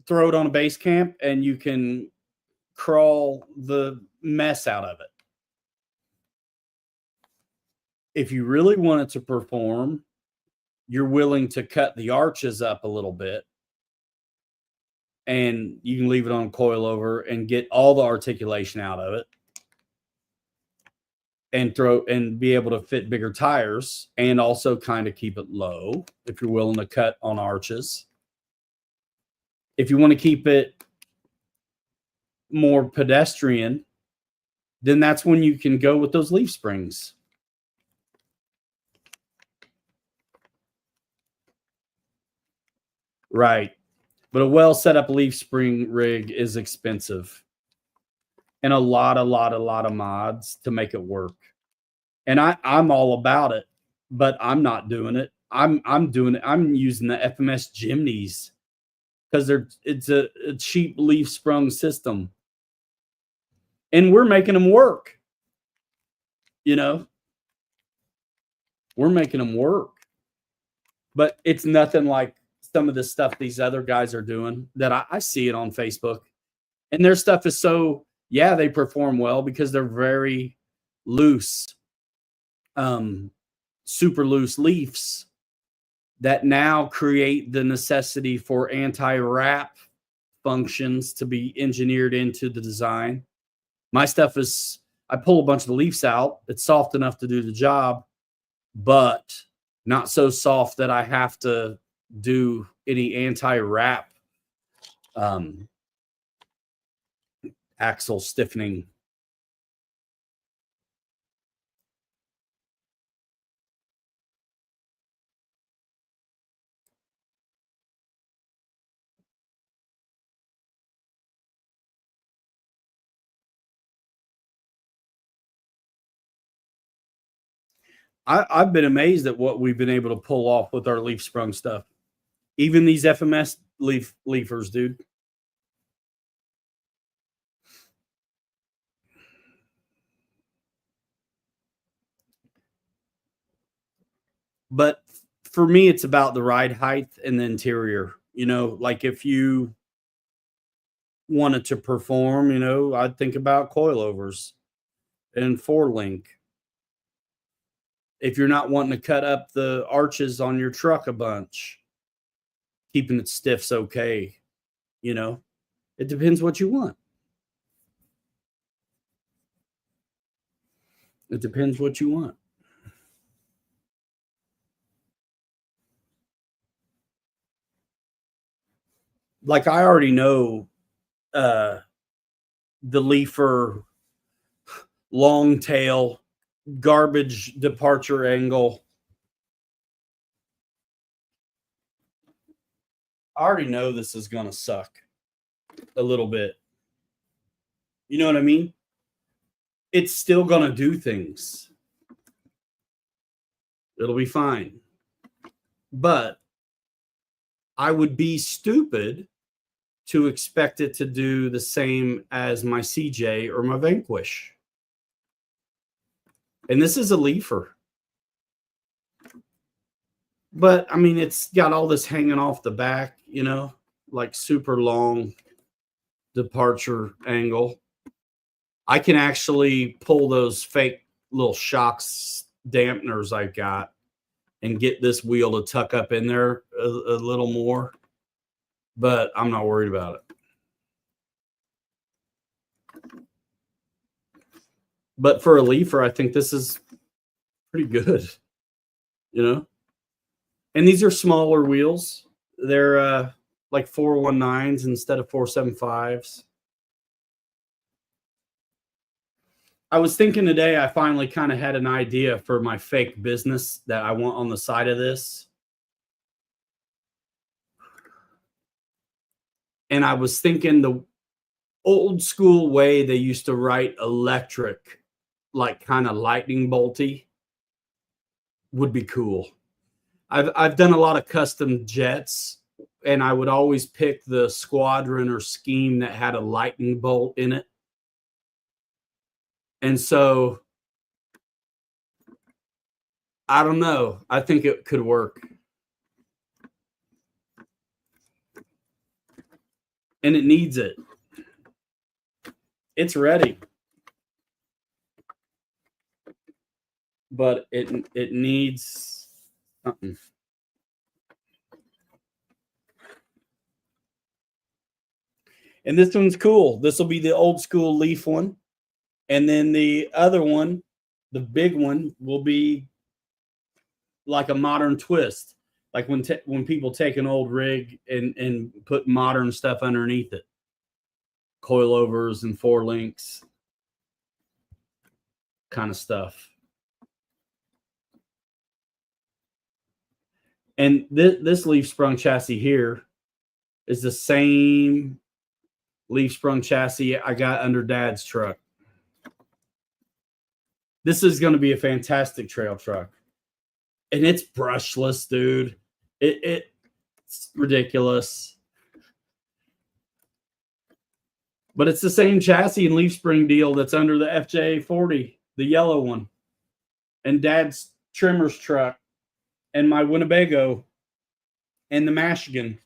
throw it on a base camp and you can crawl the mess out of it. If you really want it to perform, you're willing to cut the arches up a little bit, and you can leave it on coilover and get all the articulation out of it and be able to fit bigger tires and also kind of keep it low if you're willing to cut on arches. If you want to keep it more pedestrian, then that's when you can go with those leaf springs. Right. But a well set up leaf spring rig is expensive and a lot of mods to make it work. And I'm all about it, but I'm not doing it. I'm doing it. I'm using the FMS Jimneys because it's a cheap leaf sprung system. And we're making them work. You know, we're making them work. But it's nothing like some of the stuff these other guys are doing that I see it on Facebook. And their stuff is so, yeah, they perform well because they're very loose, super loose leaves that now create the necessity for anti-wrap functions to be engineered into the design. My stuff is, I pull a bunch of the leaves out. It's soft enough to do the job, but not so soft that I have to do any anti-wrap axle stiffening. I've been amazed at what we've been able to pull off with our leaf sprung stuff. Even these FMS leafers, dude. But for me, it's about the ride height and the interior. You know, like if you wanted to perform, you know, I'd think about coilovers and 4-link. If you're not wanting to cut up the arches on your truck a bunch, keeping it stiff's okay. You know, it depends what you want. It depends what you want. Like I already know the leafer long tail garbage departure angle. I already know this is going to suck a little bit. You know what I mean? It's still going to do things. It'll be fine. But I would be stupid to expect it to do the same as my CJ or my Vanquish. And this is a leafer. But, I mean, it's got all this hanging off the back, you know, like super long departure angle. I can actually pull those fake little shocks dampeners I've got and get this wheel to tuck up in there a little more. But I'm not worried about it. But for a leafer, I think this is pretty good, you know? And these are smaller wheels. They're like 419s instead of 475s. I was thinking today, I finally kind of had an idea for my fake business that I want on the side of this. And I was thinking the old school way they used to write electric, like kind of lightning bolty, would be cool. I've done a lot of custom jets, and I would always pick the squadron or scheme that had a lightning bolt in it. And so, I don't know. I think it could work. And it needs it. It's ready. But it needs something. And this one's cool. This will be the old school leaf one. And then the other one, the big one, will be like a modern twist. Like when people take an old rig and put modern stuff underneath it. Coilovers and 4-links kind of stuff. And this leaf sprung chassis here is the same leaf sprung chassis I got under Dad's truck. This is going to be a fantastic trail truck. And it's brushless, dude. It's ridiculous. But it's the same chassis and leaf spring deal that's under the FJ40, the yellow one. And Dad's trimmer's truck. And my Winnebago. And the Michigan.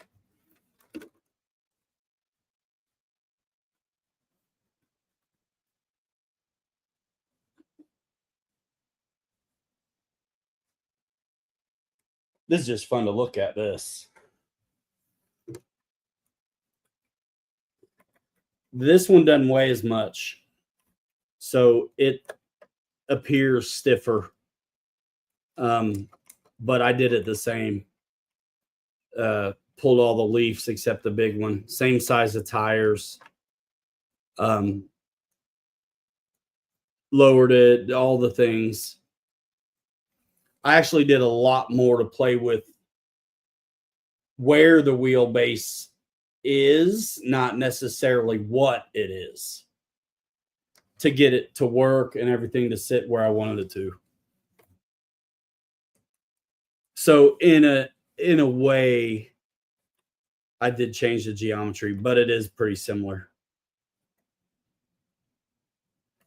This is just fun to look at this. This one doesn't weigh as much. So it appears stiffer. But I did it the same. Pulled all the leaves except the big one. Same size of tires. Lowered it, all the things. I actually did a lot more to play with where the wheelbase is, not necessarily what it is, to get it to work and everything to sit where I wanted it to. So in a way, I did change the geometry, but it is pretty similar.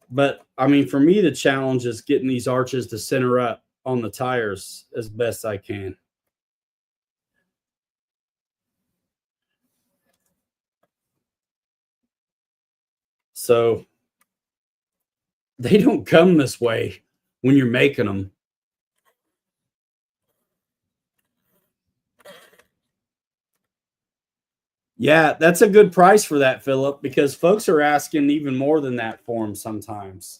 But I mean, for me, the challenge is getting these arches to center up on the tires as best I can. So they don't come this way when you're making them. Yeah, that's a good price for that, Philip, because folks are asking even more than that for them sometimes.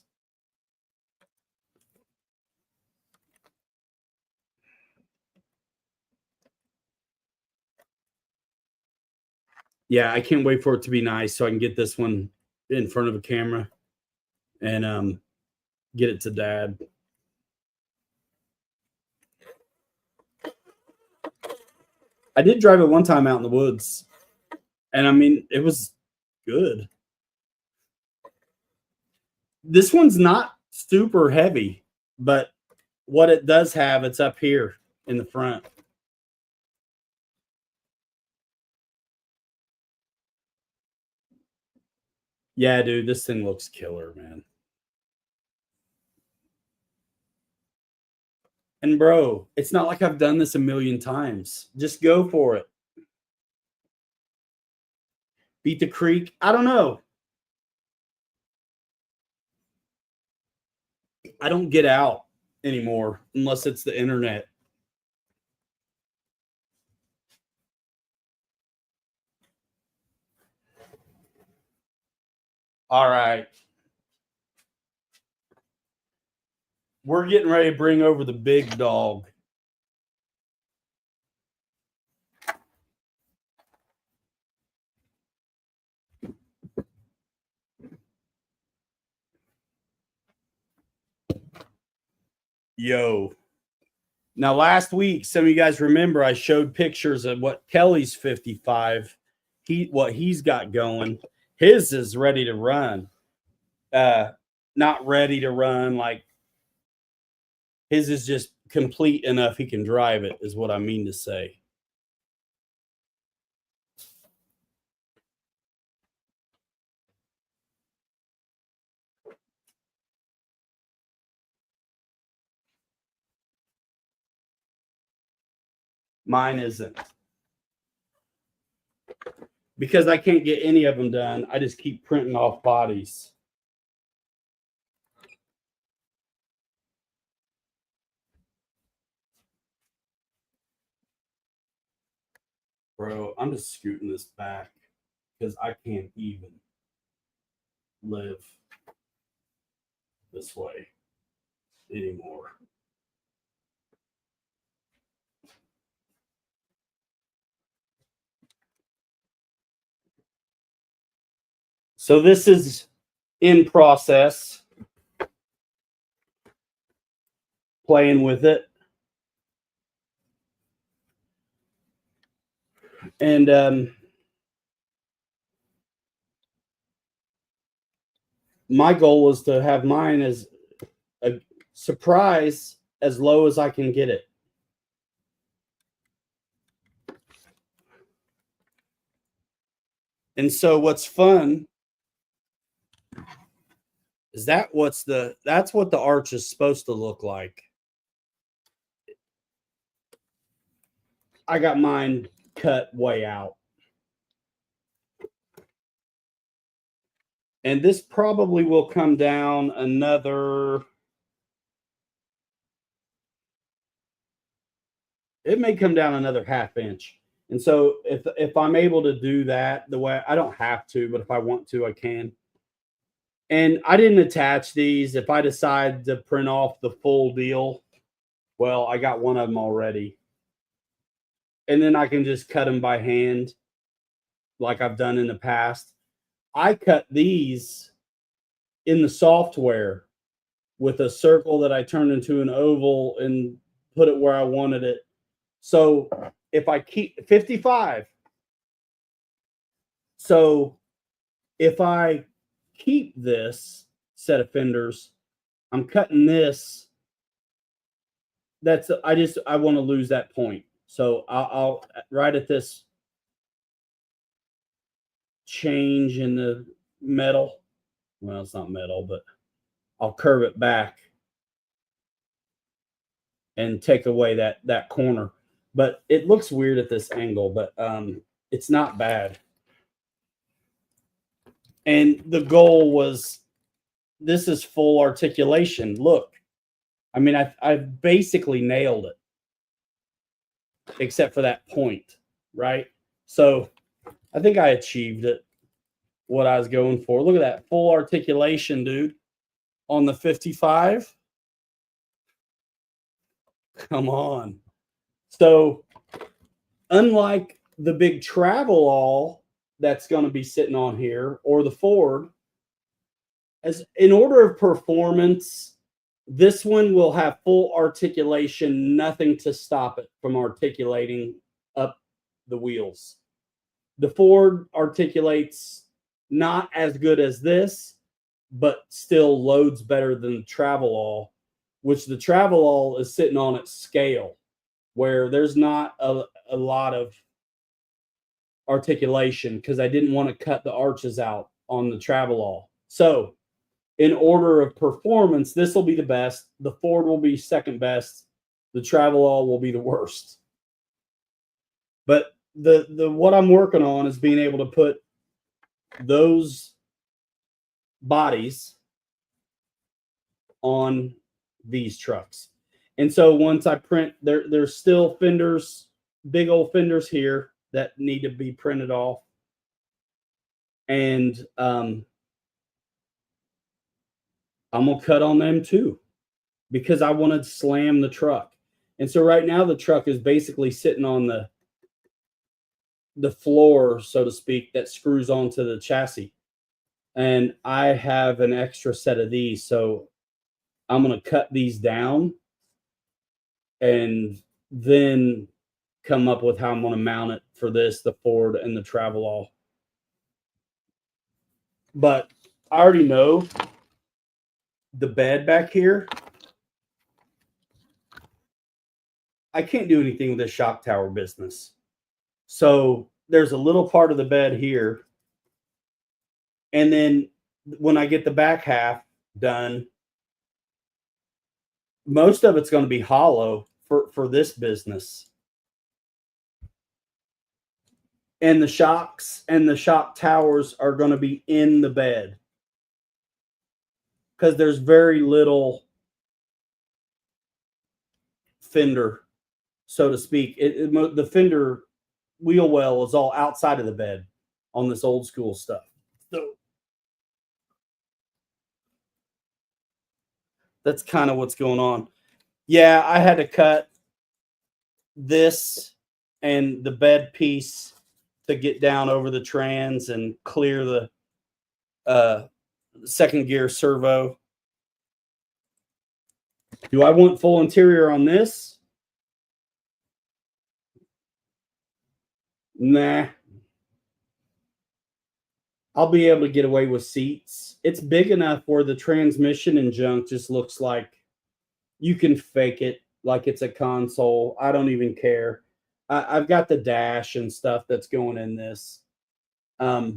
Yeah, I can't wait for it to be nice so I can get this one in front of a camera and get it to Dad. I did drive it one time out in the woods, and I mean, it was good. This one's not super heavy, but what it does have, it's up here in the front. Yeah, dude, this thing looks killer, man. And bro, it's not like I've done this a million times. Just go for it. Beat the creek. I don't know. I don't get out anymore unless it's the internet. All right. We're getting ready to bring over the big dog. Yo. Now, last week, some of you guys remember I showed pictures of what Kelly's 55, what he's got going. His is ready to run. Not ready to run, like his is just complete enough he can drive it, is what I mean to say. Mine isn't. Because I can't get any of them done, I just keep printing off bodies. Bro, I'm just scooting this back because I can't even live this way anymore. So this is in process, playing with it. And my goal is to have mine as a surprise as low as I can get it. And so what's fun is that's what the arch is supposed to look like. I got mine cut way out. And this probably will come down another, it may come down another ½ inch. And so if I'm able to do that the way, I don't have to, but if I want to, I can. And I didn't attach these. If I decide to print off the full deal, well, I got one of them already. And then I can just cut them by hand like I've done in the past. I cut these in the software with a circle that I turned into an oval and put it where I wanted it. So if I keep 55, so if I keep this set of fenders, I'm cutting this. I want to lose that point. So I'll right at this change in the metal. Well, it's not metal, but I'll curve it back and take away that corner. But it looks weird at this angle, but it's not bad. And the goal was, this is full articulation. Look, I mean, I basically nailed it, except for that point, right? So I think I achieved it, what I was going for. Look at that full articulation, dude, on the 55. Come on. So unlike the big Travelall that's going to be sitting on here, or the Ford, as in order of performance, this one will have full articulation, nothing to stop it from articulating up the wheels. The Ford articulates not as good as this, but still loads better than the Travelall, which the Travelall is sitting on its scale, where there's not a lot of articulation because I didn't want to cut the arches out on the Travelall. So in order of performance, this will be the best. The Ford will be second best. The Travelall will be the worst. But the what I'm working on is being able to put those bodies on these trucks. And so once I print, there's still fenders, big old fenders here that need to be printed off. And I'm gonna cut on them too, because I want to slam the truck. And so right now the truck is basically sitting on the floor, so to speak, that screws onto the chassis. And I have an extra set of these, so I'm gonna cut these down and then come up with how I'm gonna mount it for this, the Ford and the Travelall. But I already know the bed back here. I can't do anything with this shock tower business. So there's a little part of the bed here. And then when I get the back half done, most of it's going to be hollow for this business. And the shocks and the shock towers are going to be in the bed, because there's very little fender, so to speak. The fender wheel well is all outside of the bed on this old school stuff. So that's kind of what's going on. Yeah, I had to cut this and the bed piece to get down over the trans and clear the second gear servo. Do I want full interior on this? Nah. I'll be able to get away with seats. It's big enough where the transmission and junk just looks like you can fake it like it's a console. I don't even care. I've got the dash and stuff that's going in this. That's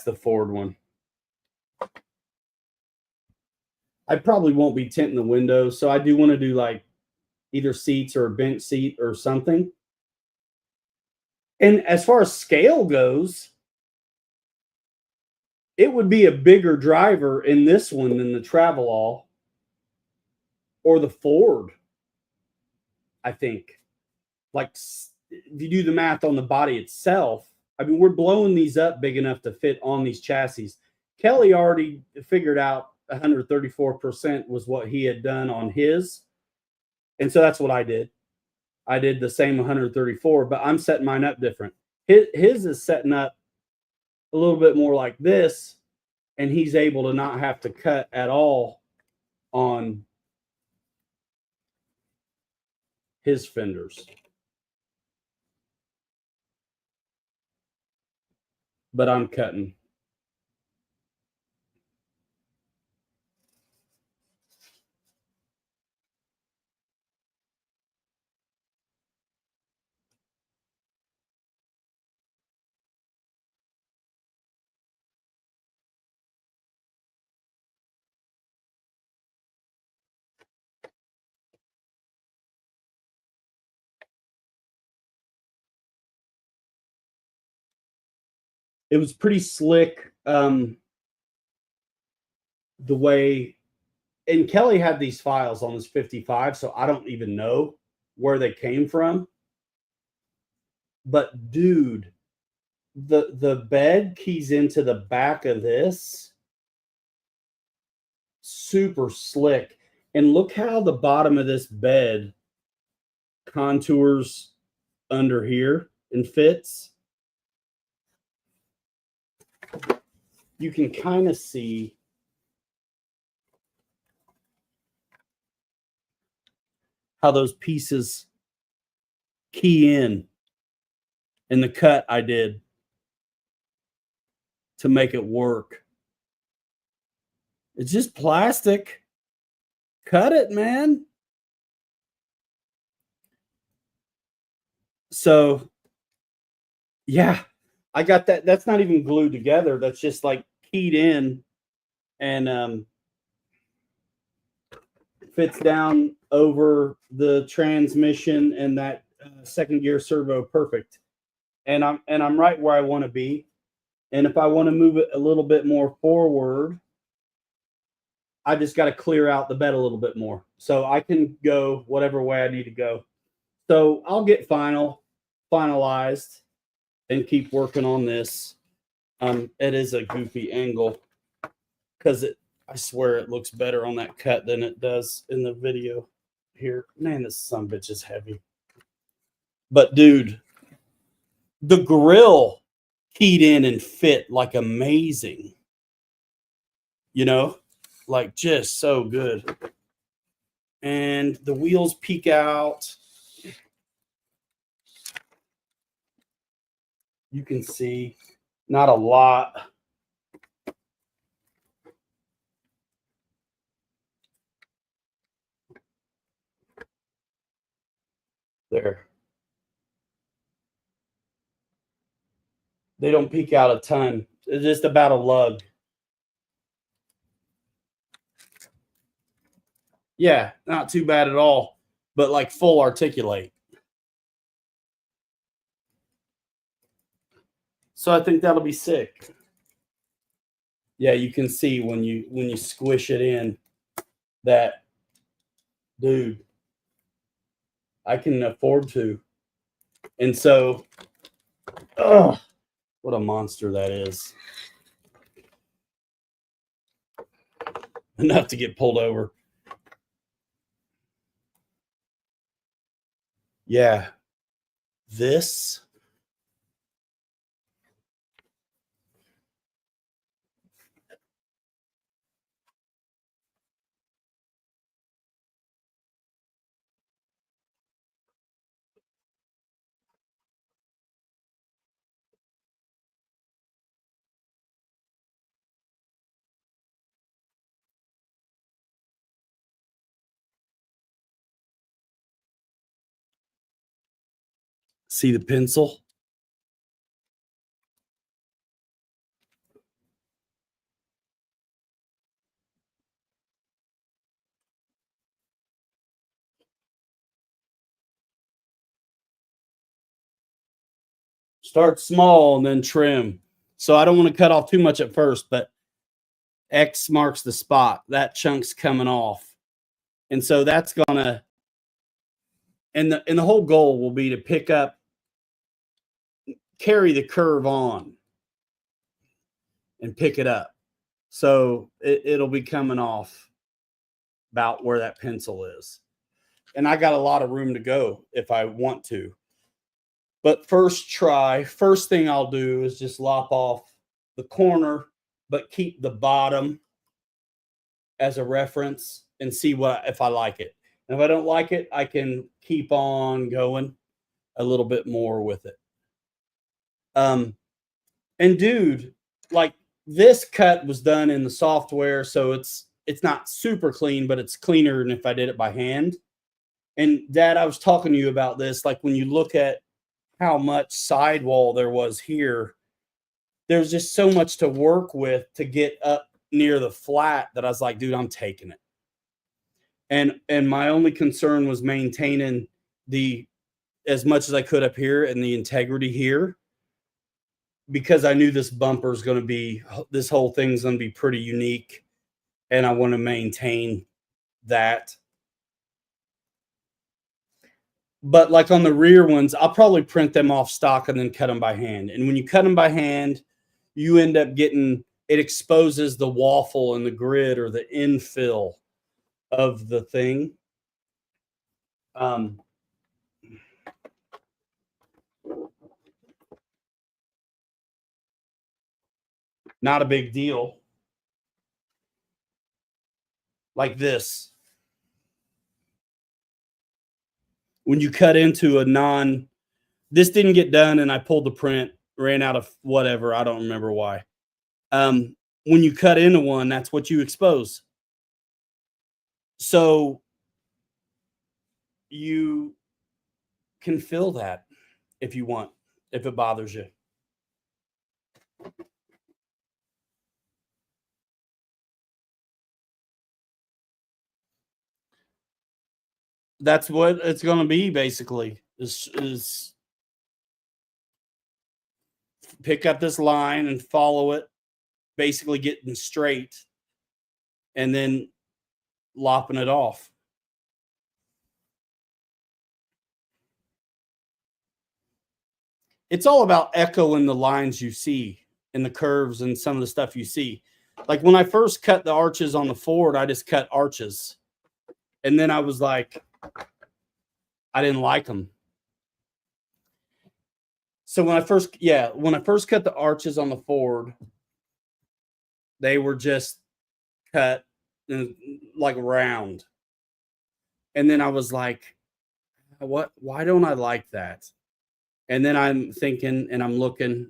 the Ford one. I probably won't be tinting the windows, so I do want to do like either seats or a bench seat or something. And as far as scale goes, it would be a bigger driver in this one than the Travelall or the Ford, I think. Like, if you do the math on the body itself, I mean, we're blowing these up big enough to fit on these chassis. Kelly already figured out 134% was what he had done on his. And so that's what I did. I did the same 134, but I'm setting mine up different. His is setting up a little bit more like this, and he's able to not have to cut at all on his fenders. But I'm cutting. It was pretty slick, the way, and Kelly had these files on his 55, so I don't even know where they came from. But dude, the bed keys into the back of this, super slick. And look how the bottom of this bed contours under here and fits. You can kind of see how those pieces key in the cut I did to make it work. It's just plastic. Cut it, man. So, yeah, I got that. That's not even glued together. That's just like keyed in and fits down over the transmission and that second gear servo perfect. And I'm right where I want to be. And if I want to move it a little bit more forward, I just got to clear out the bed a little bit more. So I can go whatever way I need to go. So I'll get finalized and keep working on this. It is a goofy angle because I swear it looks better on that cut than it does in the video here. Man, this son of a bitch is heavy. But dude, the grill keyed in and fit like amazing. You know, like just so good. And the wheels peek out. You can see not a lot. There. They don't peek out a ton. It's just about a lug. Yeah, not too bad at all, but like full articulate. So I think that'll be sick. Yeah, you can see when you squish it in that, dude, I can afford to. And so, oh, what a monster that is. Enough to get pulled over. Yeah. This. See the pencil? Start small and then trim. So I don't want to cut off too much at first, but X marks the spot. That chunk's coming off. And so that's gonna, and the whole goal will be to pick up, carry the curve on and pick it up. So it'll be coming off about where that pencil is. And I got a lot of room to go if I want to. But first thing I'll do is just lop off the corner, but keep the bottom as a reference and see if I like it. And if I don't like it, I can keep on going a little bit more with it. And dude, like this cut was done in the software, so it's not super clean, but it's cleaner than if I did it by hand. And Dad, I was talking to you about this. Like when you look at how much sidewall there was here, there's just so much to work with to get up near the flat that I was like, dude, I'm taking it. And my only concern was maintaining as much as I could up here and the integrity here, because I knew this whole thing's going to be pretty unique, and I want to maintain that. But like on the rear ones, I'll probably print them off stock and then cut them by hand. And when you cut them by hand, you end up getting, it exposes the waffle and the grid or the infill of the thing. Not a big deal. Like this. When you cut into this didn't get done and I pulled the print, ran out of whatever, I don't remember why. When you cut into one, that's what you expose. So you can fill that if you want, if it bothers you. That's what it's going to be basically. Is pick up this line and follow it, basically getting straight, and then lopping it off. It's all about echoing the lines you see and the curves and some of the stuff you see. Like when I first cut the arches on the Ford, I just cut arches. And then I was like, I didn't like them. So when I first cut the arches on the Ford, they were just cut like round. And then I was like, why don't I like that? And then I'm thinking and I'm looking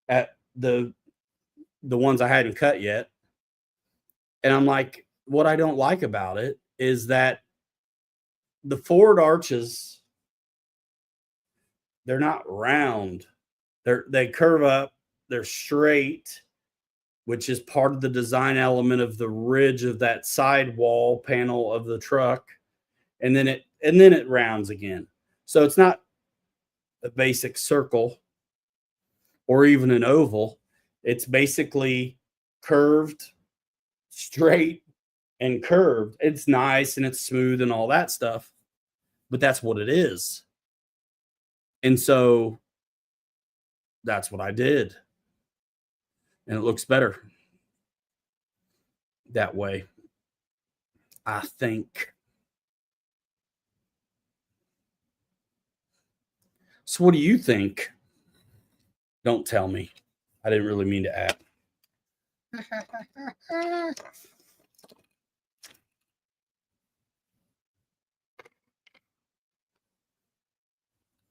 at the ones I hadn't cut yet. And I'm like, what I don't like about it is that the Ford arches, they're not round. They curve up, they're straight, which is part of the design element of the ridge of that sidewall panel of the truck. And then it rounds again. So it's not a basic circle or even an oval. It's basically curved, straight, and curved. It's nice and it's smooth and all that stuff, but that's what it is. And so that's what I did. And it looks better that way, I think. So what do you think? Don't tell me. I didn't really mean to add.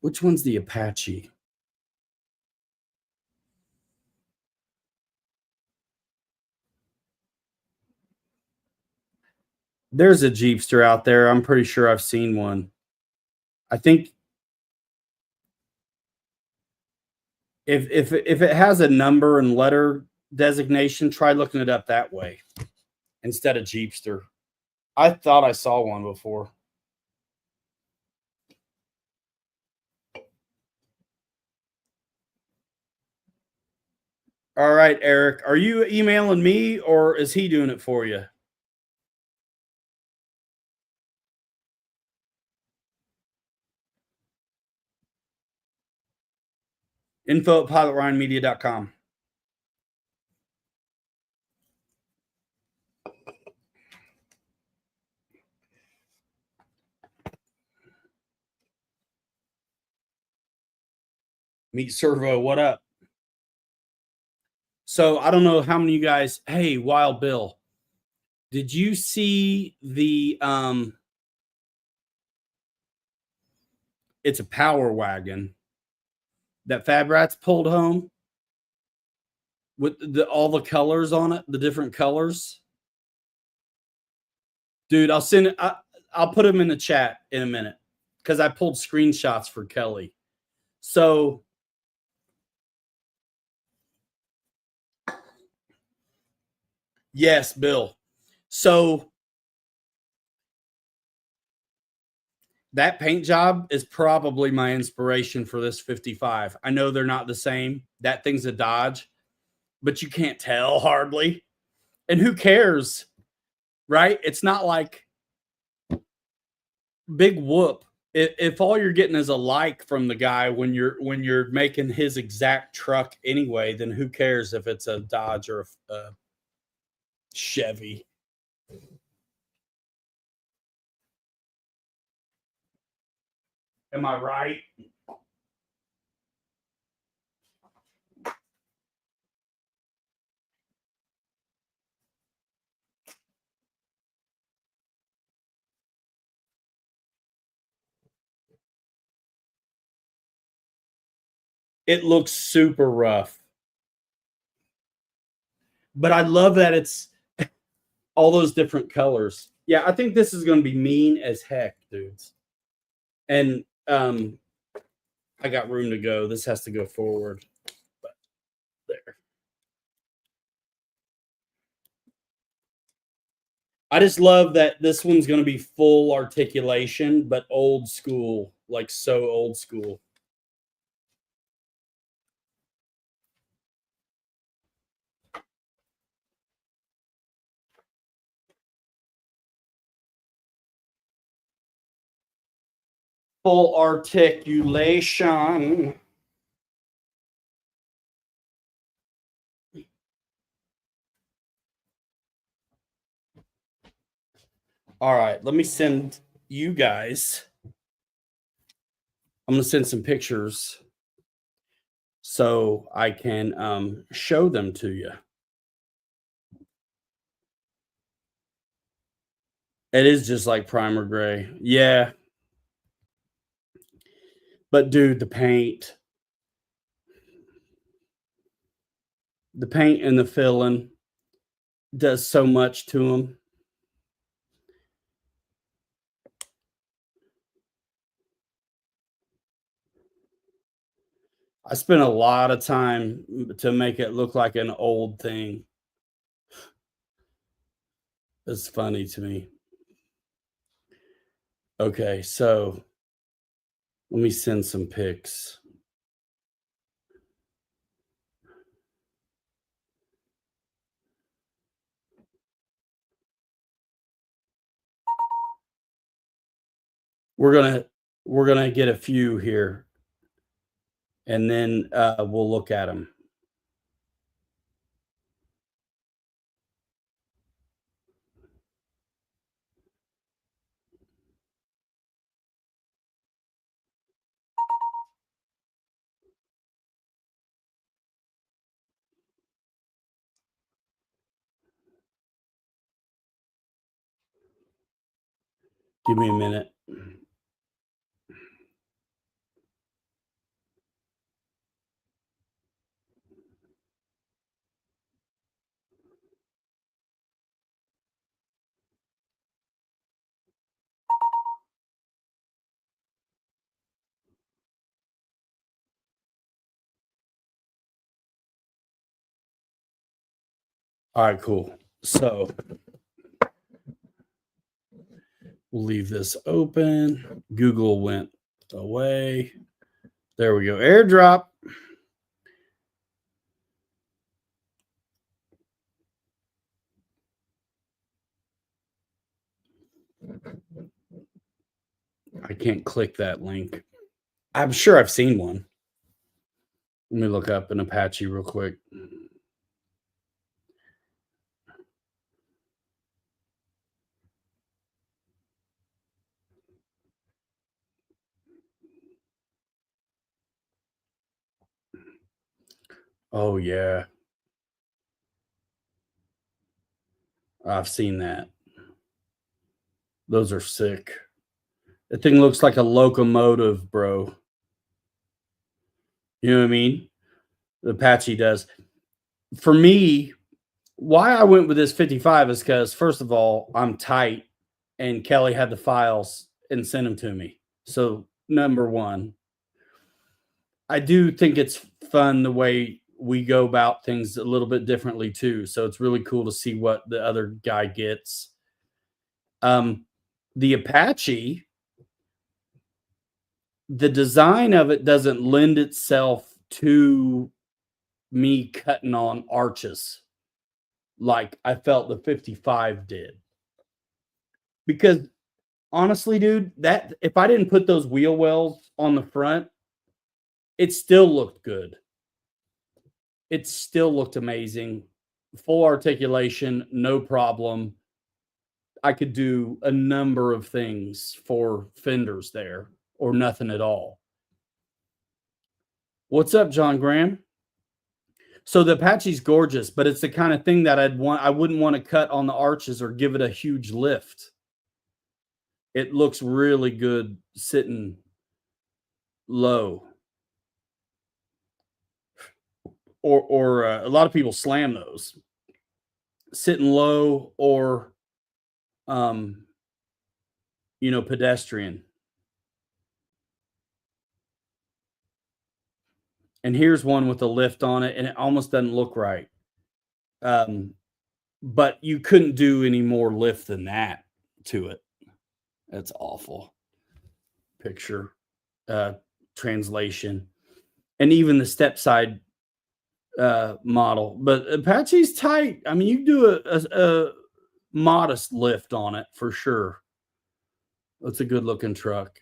Which one's the Apache? There's a Jeepster out there. I'm pretty sure I've seen one. I think if it has a number and letter designation, try looking it up that way instead of Jeepster. I thought I saw one before. All right, Eric, are you emailing me or is he doing it for you? info@pilotryanmedia.com. Meet Servo, what up? So I don't know how many of you guys, hey, Wild Bill, did you see the it's a Power Wagon that Fab Rats pulled home with all the colors on it, the different colors? Dude, I'll send it. I'll put them in the chat in a minute because I pulled screenshots for Kelly. So yes, Bill. So that paint job is probably my inspiration for this 55. I know they're not the same. That thing's a Dodge, but you can't tell hardly. And who cares? Right? It's not like big whoop. If all you're getting is a like from the guy when you're making his exact truck anyway, then who cares if it's a Dodge or a Chevy? Am I right? It looks super rough. But I love that it's all those different colors. Yeah, I think this is going to be mean as heck, dudes. And I got room to go. This has to go forward. But there. I just love that this one's going to be full articulation, but old school, like so old school. Full articulation. All right, let me send you guys. I'm going to send some pictures so I can show them to you. It is just like primer gray. Yeah. But dude, the paint and the filling does so much to them. I spent a lot of time to make it look like an old thing. It's funny to me. Okay, so let me send some pics. We're gonna get a few here, and then we'll look at them. Give me a minute. All right, cool. So we'll leave this open. Google went away. There we go. AirDrop. I can't click that link. I'm sure I've seen one. Let me look up an Apache real quick. Oh yeah, I've seen that. Those are sick. That thing looks like a locomotive, bro. You know what I mean? The Apache does. For me, why I went with this 55 is because, first of all, I'm tight and Kelly had the files and sent them to me. So, number one, I do think it's fun the way we go about things a little bit differently too. So, it's really cool to see what the other guy gets. The Apache, the design of it doesn't lend itself to me cutting on arches like I felt the 55 did. Because honestly, dude, that if I didn't put those wheel wells on the front, it still looked good. It still looked amazing. Full articulation, no problem. I could do a number of things for fenders there or nothing at all. What's up, John Graham? So the Apache's gorgeous, but it's the kind of thing that I wouldn't want to cut on the arches or give it a huge lift. It looks really good sitting low. Or a lot of people slam those. Sitting low or um pedestrian. And here's one with a lift on it and it almost doesn't look right. but you couldn't do any more lift than that to it. That's awful. Picture, uh, translation, and even the step side model. But Apache's tight. I mean, you do a modest lift on it for sure. It's a good looking truck.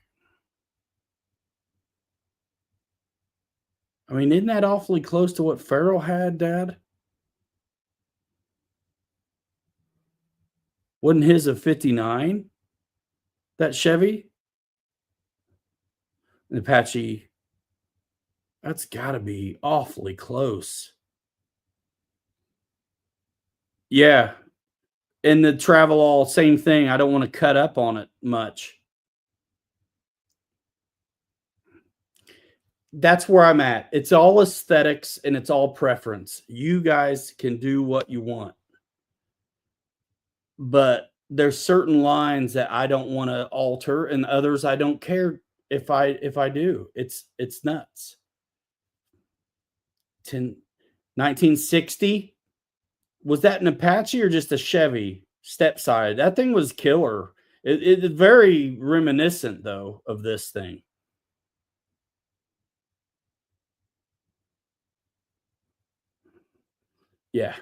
I mean, isn't that awfully close to what Farrell had, Dad? Wasn't his a 59? That Chevy? The Apache, that's got to be awfully close. Yeah. And the travel all same thing. I don't want to cut up on it much. That's where I'm at. It's all aesthetics and it's all preference. You guys can do what you want. But there's certain lines that I don't want to alter and others I don't care if I do. It's nuts. 1960, was that an Apache or just a Chevy step side? That thing was killer. It's very reminiscent though of this thing. Yeah.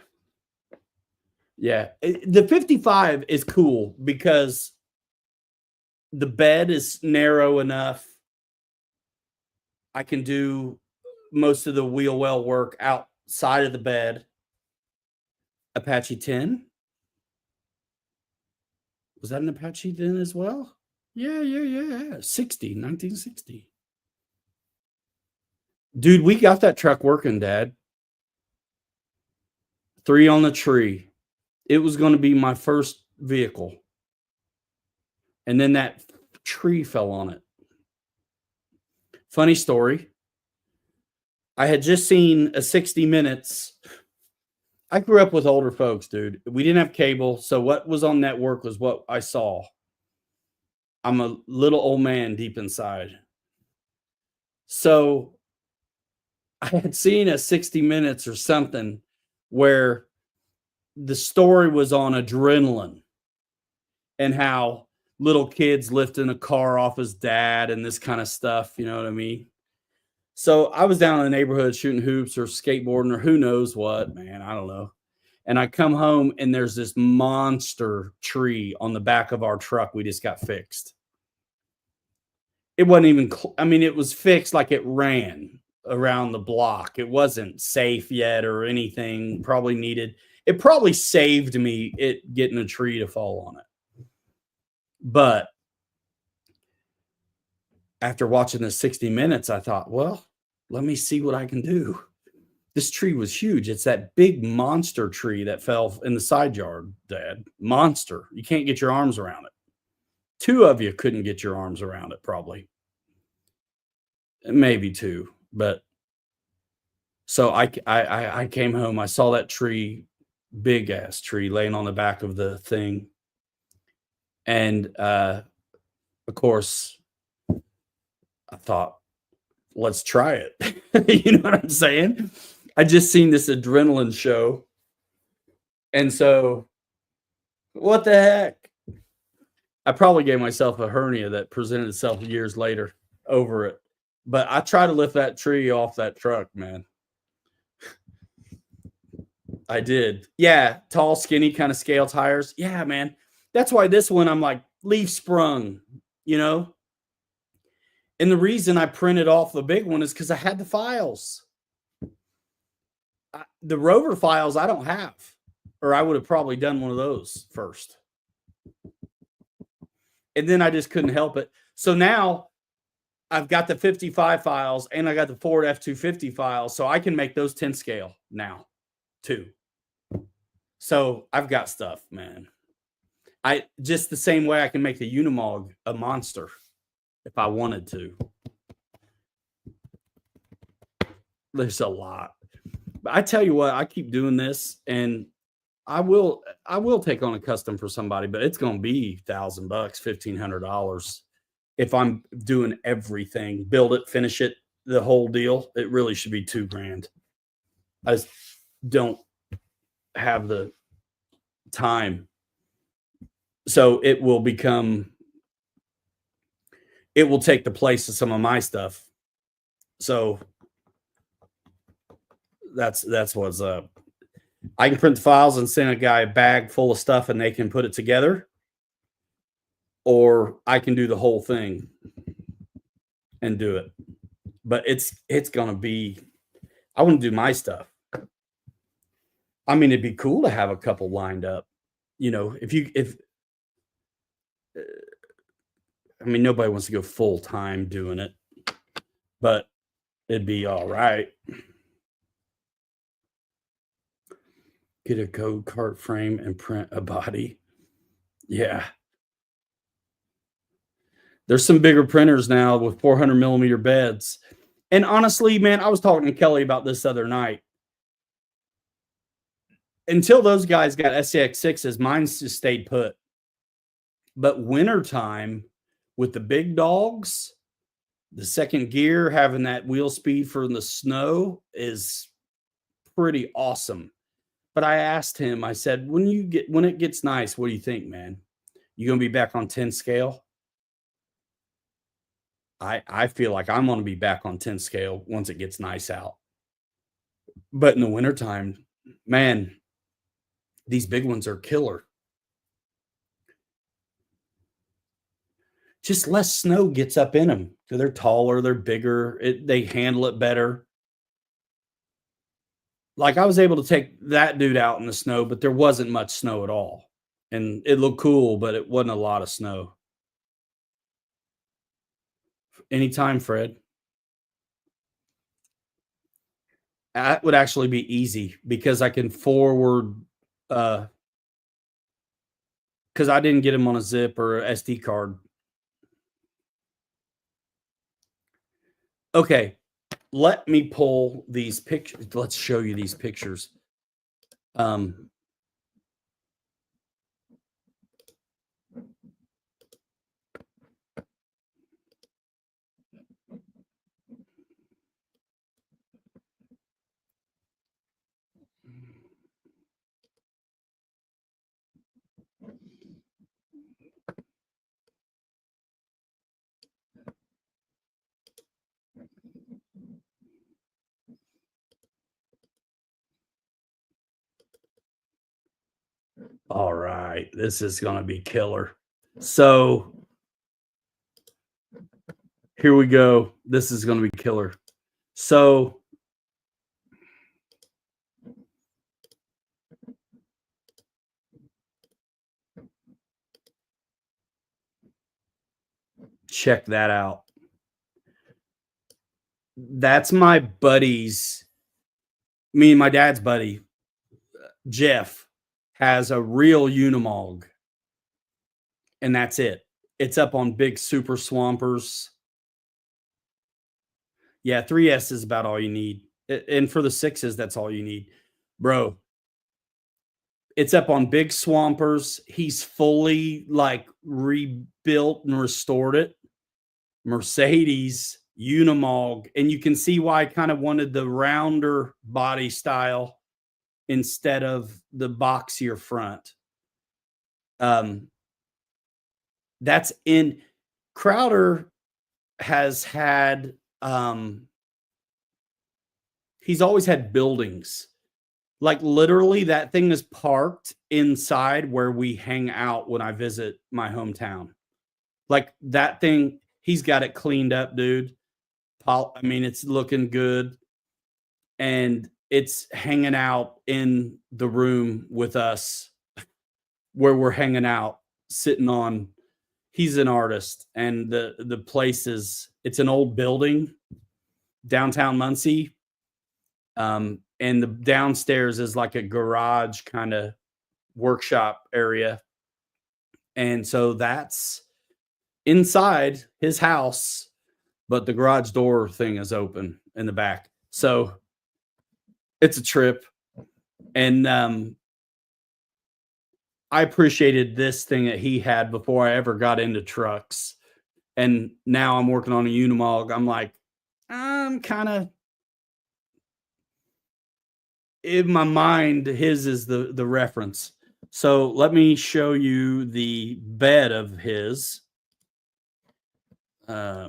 Yeah. The 55 is cool because the bed is narrow enough. I can do most of the wheel well work outside of the bed. Apache 10. Was that an Apache 10 as well? Yeah. 60, 1960. Dude, we got that truck working, Dad. 3 on the tree. It was going to be my first vehicle. And then that tree fell on it. Funny story. I had just seen a 60 Minutes. I grew up with older folks, dude. We didn't have cable, so what was on network was what I saw. I'm a little old man deep inside. So I had seen a 60 Minutes or something where the story was on adrenaline and how little kids lifting a car off his dad and this kind of stuff. You know what I mean? So I was down in the neighborhood shooting hoops or skateboarding or who knows what, man. I don't know. And I come home and there's this monster tree on the back of our truck we just got fixed. It wasn't even, I mean, it was fixed like it ran around the block. It wasn't safe yet or anything. Probably needed, it probably saved me it getting a tree to fall on it. But after watching the 60 Minutes, I thought, well, let me see what I can do. This tree was huge. It's that big monster tree that fell in the side yard, Dad. Monster. You can't get your arms around it. 2 of you couldn't get your arms around it, probably. Maybe 2. But so I came home. I saw that tree, big ass tree, laying on the back of the thing. And of course, I thought, let's try it. You know what I'm saying? I just seen this adrenaline show. And so, what the heck? I probably gave myself a hernia that presented itself years later over it. But I tried to lift that tree off that truck, man. I did. Yeah, tall, skinny, kind of scale tires. Yeah, man. That's why this one I'm like, leaf sprung, you know? And the reason I printed off the big one is because I had the files. The Rover files I don't have, or I would have probably done one of those first. And then I just couldn't help it. So now I've got the 55 files and I got the Ford F250 files. So I can make those 10 scale now too. So I've got stuff, man. I just the same way I can make the Unimog a monster if I wanted to. There's a lot. But I tell you what, I keep doing this and I will take on a custom for somebody, but it's going to be $1,000, $1,500 if I'm doing everything, build it, finish it, the whole deal. It really should be $2,000. I just don't have the time. So it will take the place of some of my stuff. So that's what's up. I can print the files and send a guy a bag full of stuff and they can put it together. Or I can do the whole thing and do it. But it's going to be, I want to do my stuff. I mean, it'd be cool to have a couple lined up. You know, I mean, nobody wants to go full time doing it, but it'd be all right. Get a go kart frame and print a body. Yeah. There's some bigger printers now with 400 millimeter beds. And honestly, man, I was talking to Kelly about this other night. Until those guys got SCX6s, mine's just stayed put. But wintertime with the big dogs, the second gear, having that wheel speed for the snow is pretty awesome. But I asked him, I said, when it gets nice, what do you think, man? You gonna be back on 10 scale? I feel like I'm gonna be back on 10 scale once it gets nice out. But in the wintertime, man, these big ones are killer. Just less snow gets up in them because they're taller, they're bigger, they handle it better. Like I was able to take that dude out in the snow, but there wasn't much snow at all. And it looked cool, but it wasn't a lot of snow. Anytime, Fred. That would actually be easy because I can forward, because I didn't get him on a zip or a SD card. Okay, let me pull these pictures. Let's show you these pictures. All right, this is going to be killer. So here we go. This is going to be killer. So check that out. That's my buddy's, me and my dad's buddy, Jeff, has a real Unimog. And that's it. It's up on big super swampers. Yeah, 3S is about all you need. And for the 6s, that's all you need. Bro, it's up on big swampers. He's fully like rebuilt and restored it. Mercedes Unimog. And you can see why I kind of wanted the rounder body style instead of the boxier front. That's in Crowder has had, he's always had buildings. Like literally that thing is parked inside where we hang out when I visit my hometown. Like that thing, he's got it cleaned up, dude. I mean, it's looking good. And it's hanging out in the room with us where we're hanging out, sitting on. He's an artist, and the place is, it's an old building, downtown Muncie. And the downstairs is like a garage kind of workshop area. And so that's inside his house, but the garage door thing is open in the back. So it's a trip. And I appreciated this thing that he had before I ever got into trucks. And now I'm working on a Unimog. I'm like, I'm kind of, in my mind, his is the reference. So let me show you the bed of his. Bro,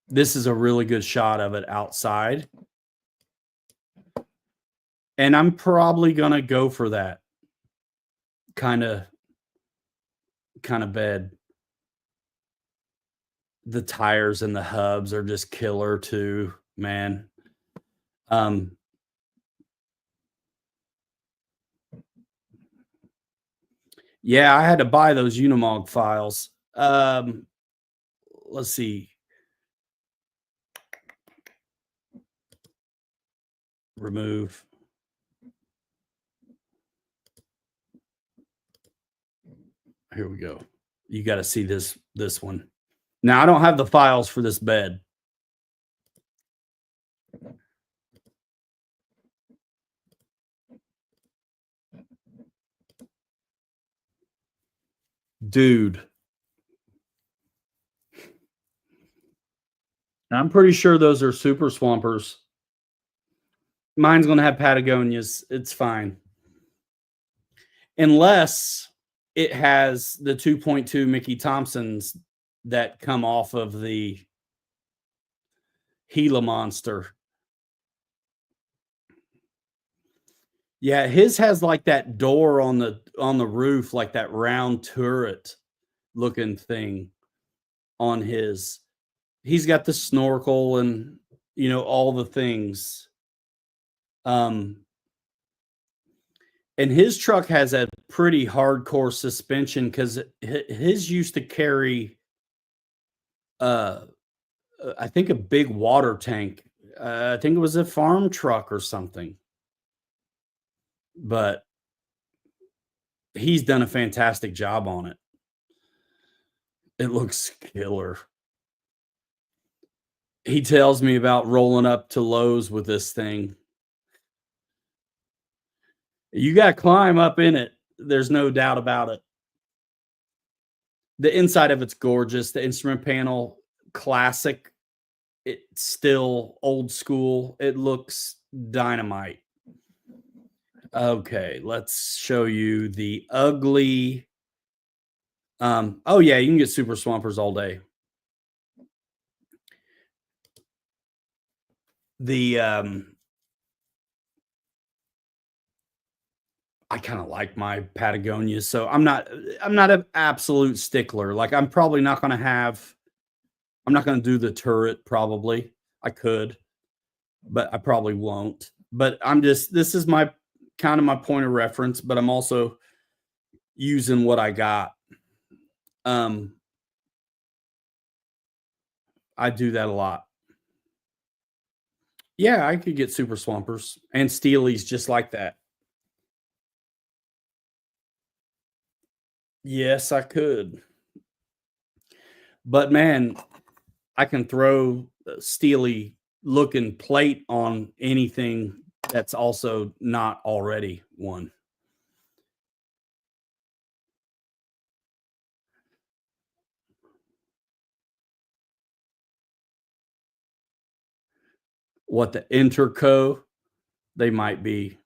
this is a really good shot of it outside. And I'm probably going to go for that kind of bed. The tires and the hubs are just killer too, man. Yeah, I had to buy those Unimog files. Let's see. Remove. Here we go. You got to see this one. Now, I don't have the files for this bed. Dude. I'm pretty sure those are Super Swampers. Mine's going to have Patagonias. It's fine. Unless it has the 2.2 Mickey Thompsons that come off of the Gila Monster. Yeah, his has like that door on the roof, like that round turret looking thing on his. He's got the snorkel and all the things. And his truck has a pretty hardcore suspension because his used to carry I think a big water tank. I think it was a farm truck or something. But he's done a fantastic job on it. It looks killer. He tells me about rolling up to Lowe's with this thing. You got to climb up in it. There's no doubt about it. The inside of it's gorgeous. The instrument panel, classic. It's still old school. It looks dynamite. Okay, let's show you the ugly. Oh yeah, you can get Super Swampers all day. The I kind of like my Patagonias, so I'm not an absolute stickler. Like I'm probably not going to I'm not going to do the turret. Probably I could, but I probably won't. But this is my kind of my point of reference, but I'm also using what I got. I do that a lot. Yeah, I could get Super Swampers and Steelies just like that. Yes, I could. But man, I can throw a steely looking plate on anything that's also not already one. What the Interco, they might be.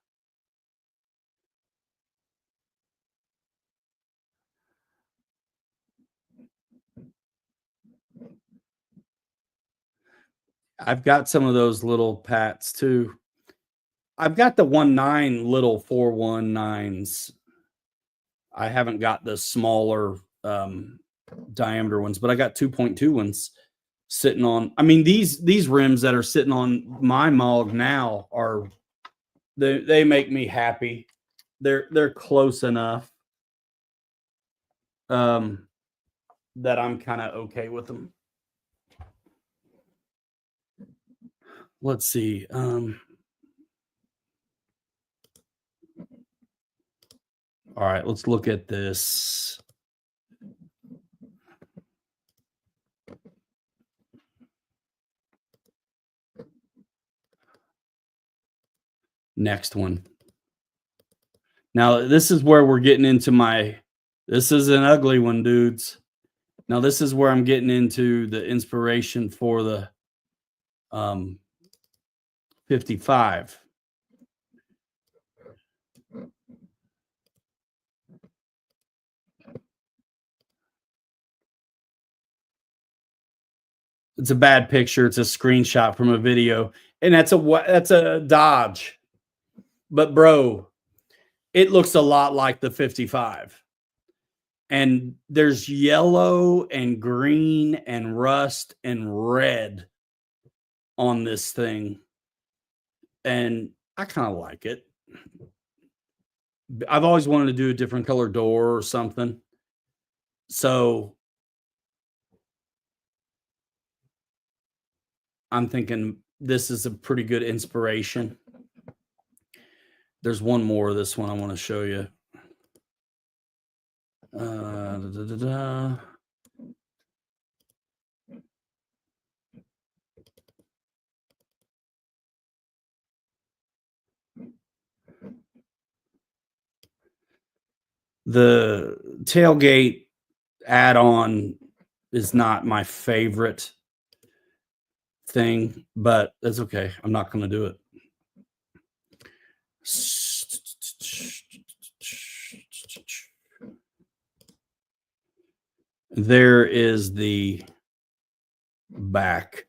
I've got some of those little Pats too. I've got the 1.9 little 419s. I haven't got the smaller diameter ones, but I got 2.2 ones sitting on. I mean, these rims that are sitting on my Mog now are they make me happy. They're close enough that I'm kind of okay with them. Let's see. All right, let's look at this. Next one. Now, this is where we're getting into this is an ugly one, dudes. Now this is where I'm getting into the inspiration for the 55. It's a bad picture. It's a screenshot from a video, and that's a Dodge. But bro, it looks a lot like the 55. And there's yellow and green and rust and red on this thing. And I kind of like it. I've always wanted to do a different color door or something. So I'm thinking this is a pretty good inspiration. There's one more of this one I want to show you. The tailgate add-on is not my favorite thing, but that's okay. I'm not going to do it. There is the back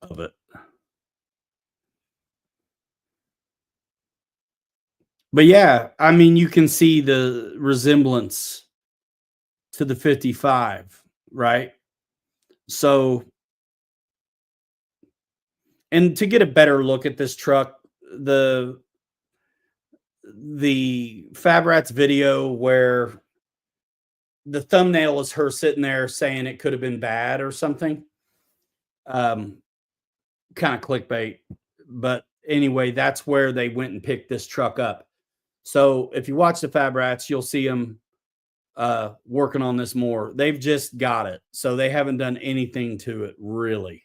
of it. But yeah, I mean, you can see the resemblance to the 55, right? So, and to get a better look at this truck, the Fab Rats video where the thumbnail is her sitting there saying it could have been bad or something. Kind of clickbait. But anyway, that's where they went and picked this truck up. So if you watch the Fab Rats, you'll see them working on this more. They've just got it. So they haven't done anything to it, really.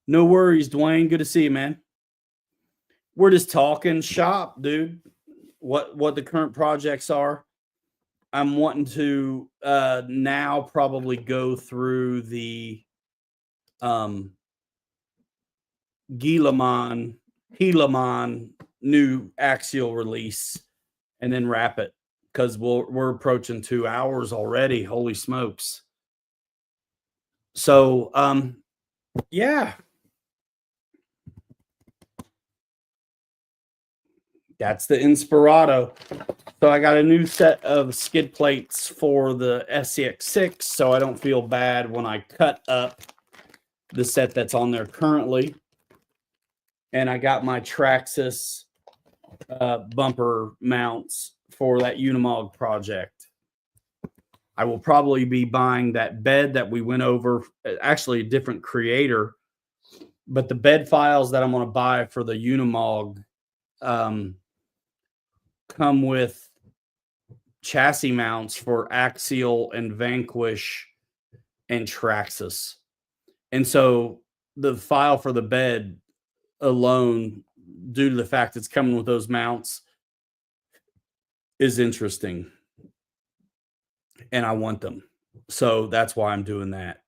No worries, Dwayne. Good to see you, man. We're just talking shop, dude. What the current projects are. I'm wanting to now probably go through the Helaman new axial release and then wrap it, because we're approaching 2 hours already. Holy smokes. So yeah, that's the Inspirato. So I got a new set of skid plates for the F86, so I don't feel bad when I cut up the set that's on there currently. And I got my Traxxas bumper mounts for that Unimog project. I will probably be buying that bed that we went over, actually a different creator, but the bed files that I'm going to buy for the Unimog come with chassis mounts for Axial and Vanquish and Traxxas. And so the file for the bed alone, due to the fact it's coming with those mounts, is interesting. And I want them. So that's why I'm doing that.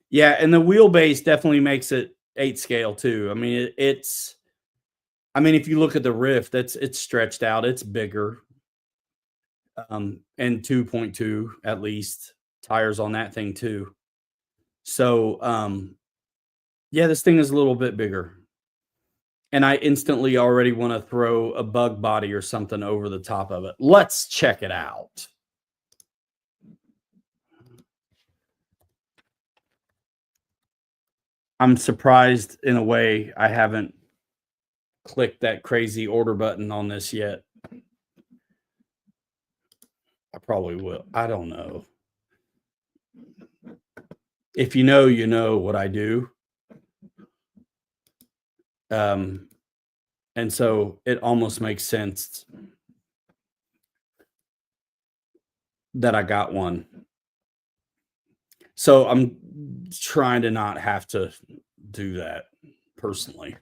Yeah, and the wheelbase definitely makes it 8 scale too. I mean, it's if you look at the Rift, it's stretched out, it's bigger. And 2.2 at least tires on that thing too. So yeah, this thing is a little bit bigger. And I instantly already want to throw a bug body or something over the top of it. Let's check it out. I'm surprised in a way I haven't clicked that crazy order button on this yet. I probably will. I don't know. If you know, you know what I do. And so it almost makes sense that I got one. So I'm trying to not have to do that personally.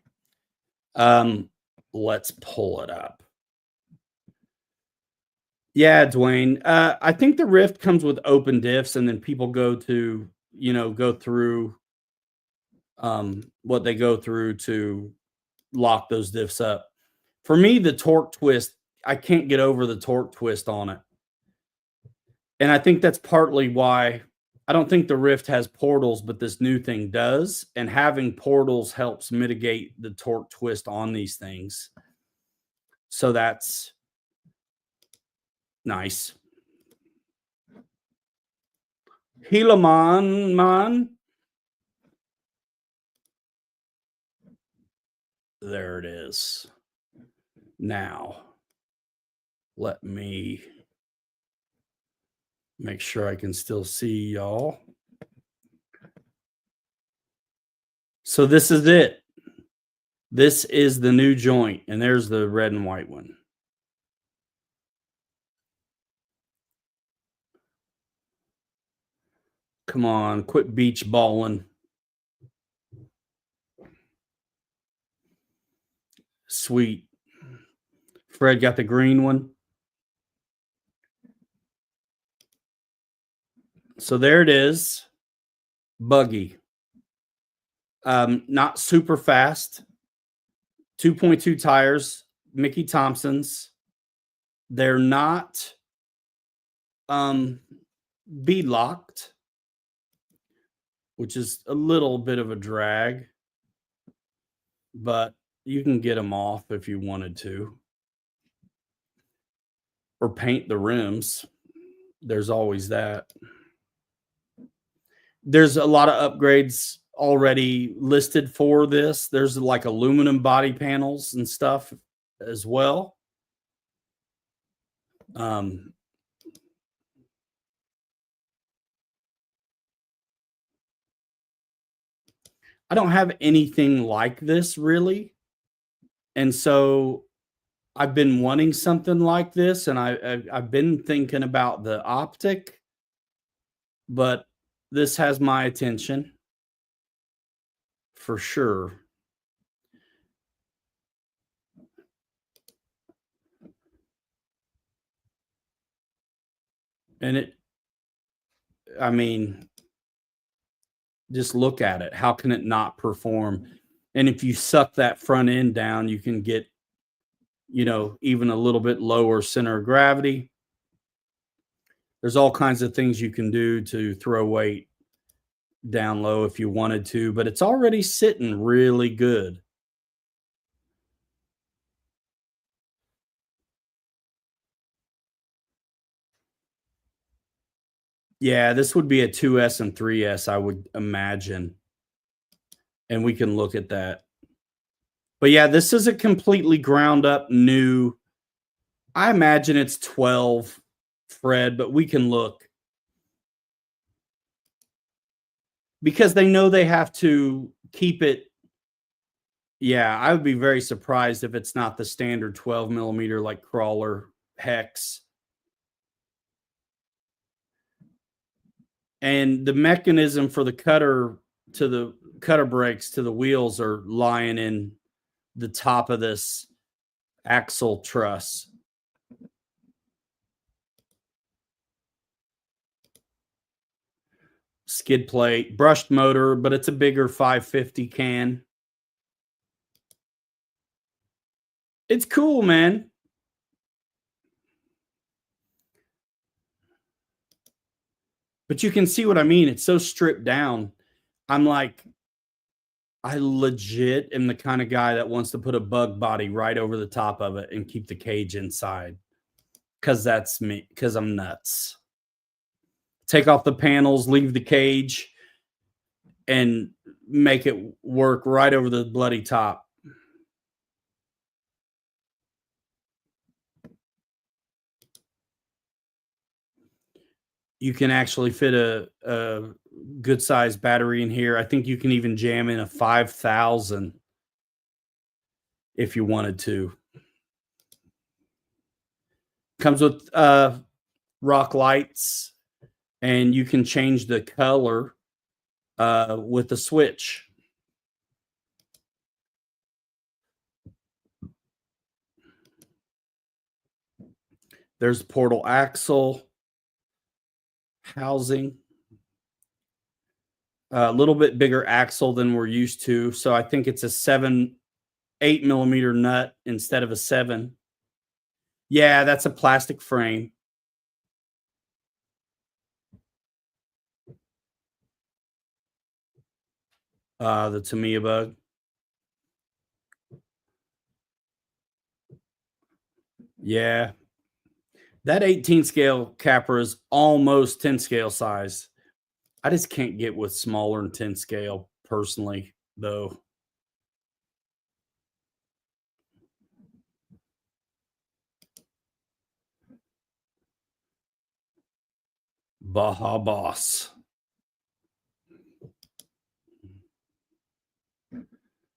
Let's pull it up. Yeah, Dwayne. I think the Rift comes with open diffs, and then people go to, go through what they go through to lock those diffs up. For me, the torque twist, I can't get over the torque twist on it. And I think that's partly why I don't think the Rift has portals, but this new thing does. And having portals helps mitigate the torque twist on these things. So that's nice. Helaman man. There it is. Now, let me make sure I can still see y'all. So this is it. This is the new joint, and there's the red and white one. Come on, quit beach balling. Sweet. Fred got the green one. So there it is. Buggy. Not super fast. 2.2 tires, Mickey Thompson's. They're not bead locked, which is a little bit of a drag, but you can get them off if you wanted to, or paint the rims. There's always that. There's a lot of upgrades already listed for this. There's like aluminum body panels and stuff as well. I don't have anything like this really. And so I've been wanting something like this, and I've been thinking about the optic, but this has my attention for sure. And I mean, just look at it. How can it not perform? And if you suck that front end down, you can get, even a little bit lower center of gravity. There's all kinds of things you can do to throw weight down low if you wanted to, but it's already sitting really good. Yeah, this would be a 2S and 3S, I would imagine. And we can look at that. But yeah, this is a completely ground up new. I imagine it's 12, Fred, but we can look. Because they know they have to keep it. Yeah, I would be very surprised if it's not the standard 12 millimeter like crawler hex. And the mechanism for the cutter brakes to the wheels are lying in the top of this axle truss. Skid plate, brushed motor, but it's a bigger 550 can. It's cool, man. But you can see what I mean. It's so stripped down. I'm like, I legit am the kind of guy that wants to put a bug body right over the top of it and keep the cage inside. Because that's me. Because I'm nuts. Take off the panels, leave the cage, and make it work right over the bloody top. You can actually fit a good sized battery in here. I think you can even jam in a 5,000 if you wanted to. Comes with rock lights, and you can change the color with the switch. There's portal axle housing. A little bit bigger axle than we're used to. So I think it's a 8 millimeter nut instead of a 7. Yeah, that's a plastic frame. The Tamiya bug. Yeah. That 18 scale Capra is almost 10 scale size. I just can't get with smaller than 10 scale personally, though. Baja Boss.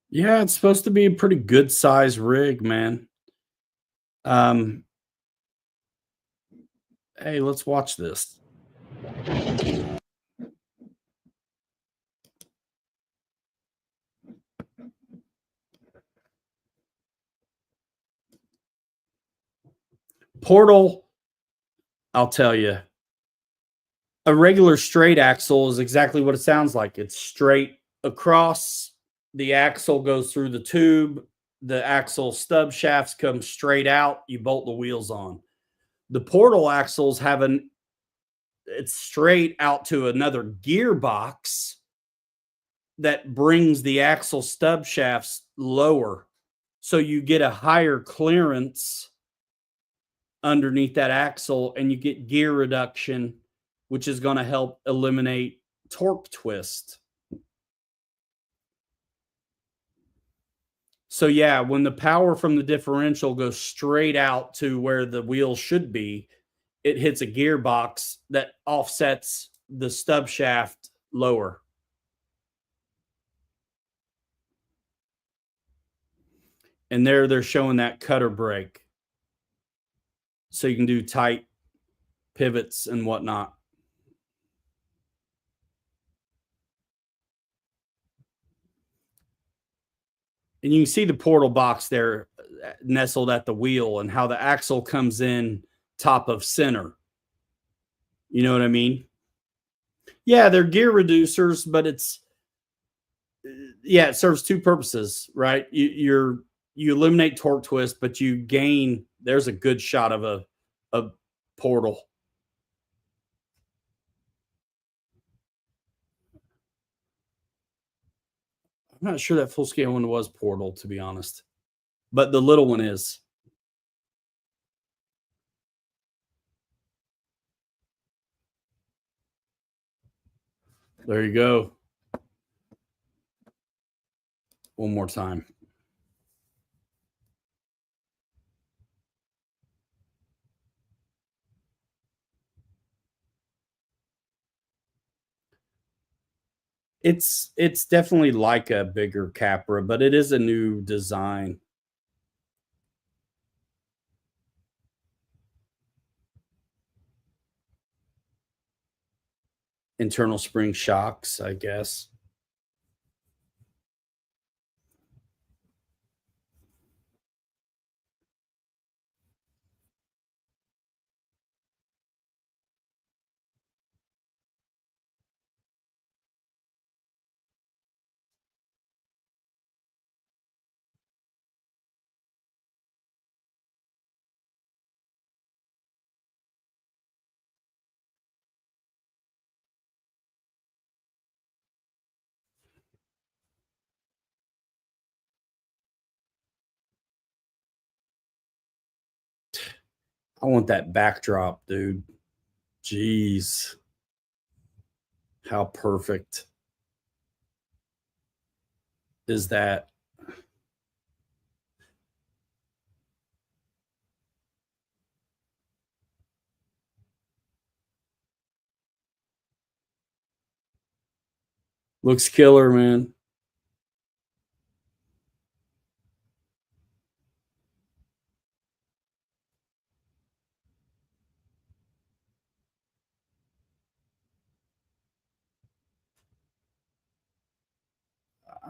Yeah, it's supposed to be a pretty good size rig, man. Um, hey, let's watch this. Portal, I'll tell you, a regular straight axle is exactly what it sounds like. It's straight across. The axle goes through the tube. The axle stub shafts come straight out. You bolt the wheels on. The portal axles it's straight out to another gearbox that brings the axle stub shafts lower. So you get a higher clearance underneath that axle and you get gear reduction, which is going to help eliminate torque twist. So yeah, when the power from the differential goes straight out to where the wheel should be, it hits a gearbox that offsets the stub shaft lower. And there they're showing that cutter brake. So you can do tight pivots and whatnot. And you can see the portal box there nestled at the wheel and how the axle comes in top of center. You know what I mean? Yeah, they're gear reducers, but it serves two purposes, right? You eliminate torque twist, but you gain. There's a good shot of a portal. I'm not sure that full scale one was portal, to be honest, but the little one is. There you go. One more time. It's definitely like a bigger Capra, but it is a new design. Internal spring shocks, I guess. I want that backdrop, dude. Jeez. How perfect is that? Looks killer, man.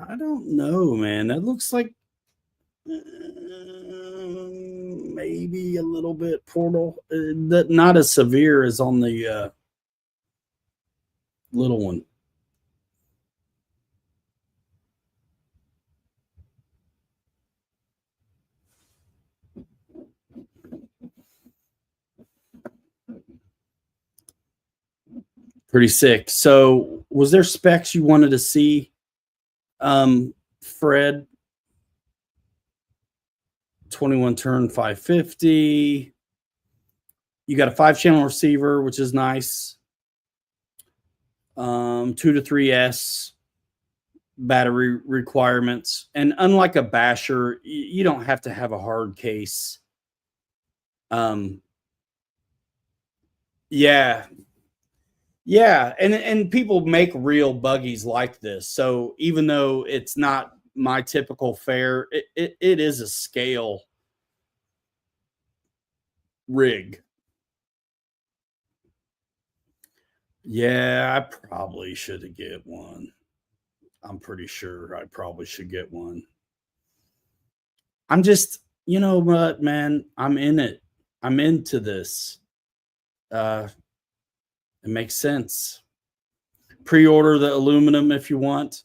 I don't know, man. That looks like maybe a little bit portal, not as severe as on the little one. Pretty sick. So, was there specs you wanted to see, Fred? 21 turn 550. You got a 5-channel receiver, which is nice. 2 to 3S battery requirements. And unlike a basher, you don't have to have a hard case. Yeah. Yeah. And people make real buggies like this. So even though it's not my typical fare, it is a scale rig. Yeah, I probably should get one. I'm pretty sure I probably should get one. I'm just, you know what, man? I'm in it. I'm into this. It makes sense. Pre-order the aluminum if you want.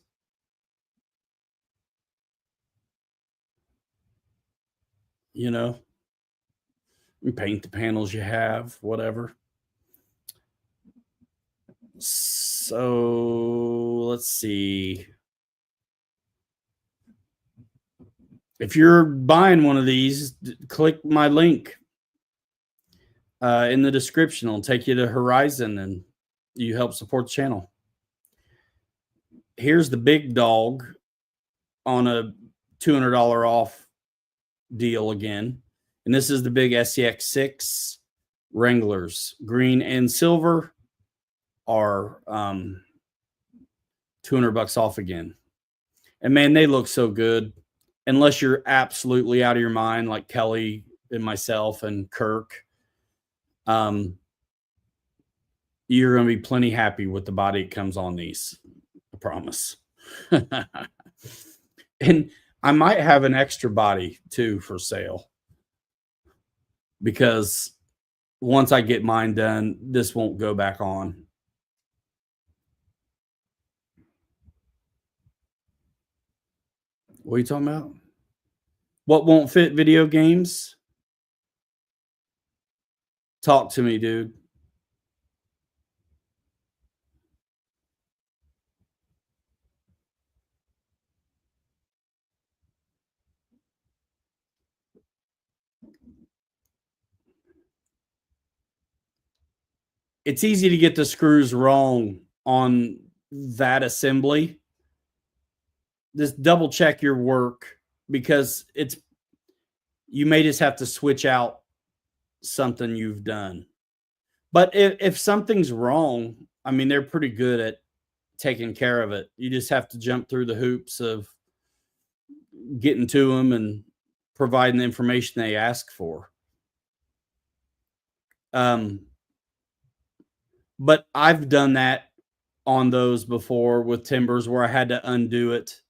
You know, you paint the panels you have, whatever. So let's see. If you're buying one of these, click my link in the description. It'll take you to Horizon and you help support the channel. Here's the big dog on a $200 off deal again. And this is the big SCX6 Wranglers. Green and silver are $200 off again. And man, they look so good. Unless you're absolutely out of your mind, like Kelly and myself and Kirk, you're going to be plenty happy with the body it comes on these. I promise. And I might have an extra body too for sale, because once I get mine done, this won't go back on. What are you talking about? What won't fit video games? Talk to me, dude. It's easy to get the screws wrong on that assembly. Just double check your work, because you may just have to switch out something you've done. But if something's wrong, I mean, they're pretty good at taking care of it. You just have to jump through the hoops of getting to them and providing the information they ask for. But I've done that on those before with timbers where I had to undo it.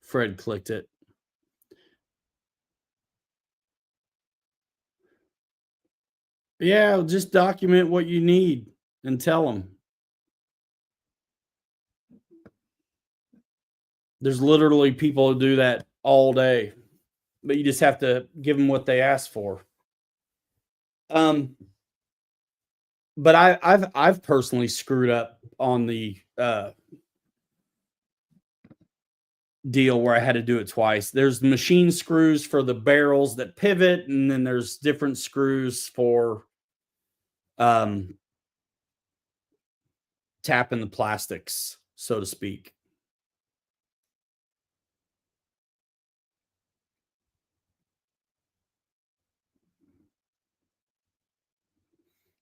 Fred clicked it. Yeah, just document what you need and tell them. There's literally people who do that all day, but you just have to give them what they ask for. But I've personally screwed up on the deal where I had to do it twice. There's machine screws for the barrels that pivot, and then there's different screws for tapping the plastics, so to speak.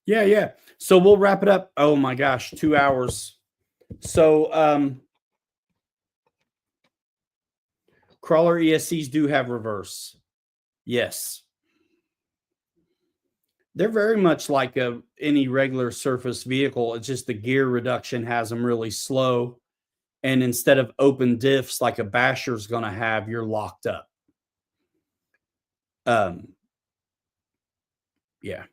Yeah. So we'll wrap it up. Oh my gosh, 2 hours. So crawler ESCs do have reverse. Yes. They're very much like any regular surface vehicle. It's just the gear reduction has them really slow. And instead of open diffs like a basher's going to have, you're locked up. Um, yeah.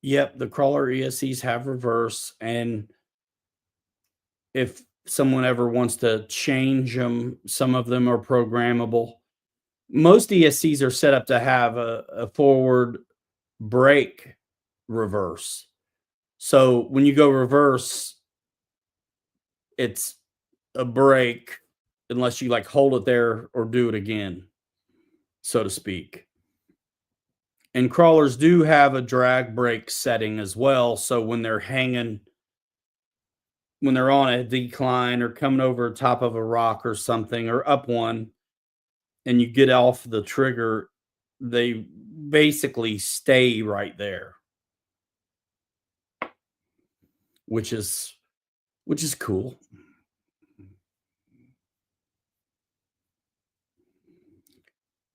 Yep, the crawler ESCs have reverse, and if someone ever wants to change them, some of them are programmable. Most ESCs are set up to have a forward brake reverse. So when you go reverse, it's a brake unless you like hold it there or do it again, so to speak. And crawlers do have a drag brake setting as well. So when they're hanging, when they're on a decline or coming over top of a rock or something or up one, and you get off the trigger, they basically stay right there, which is cool.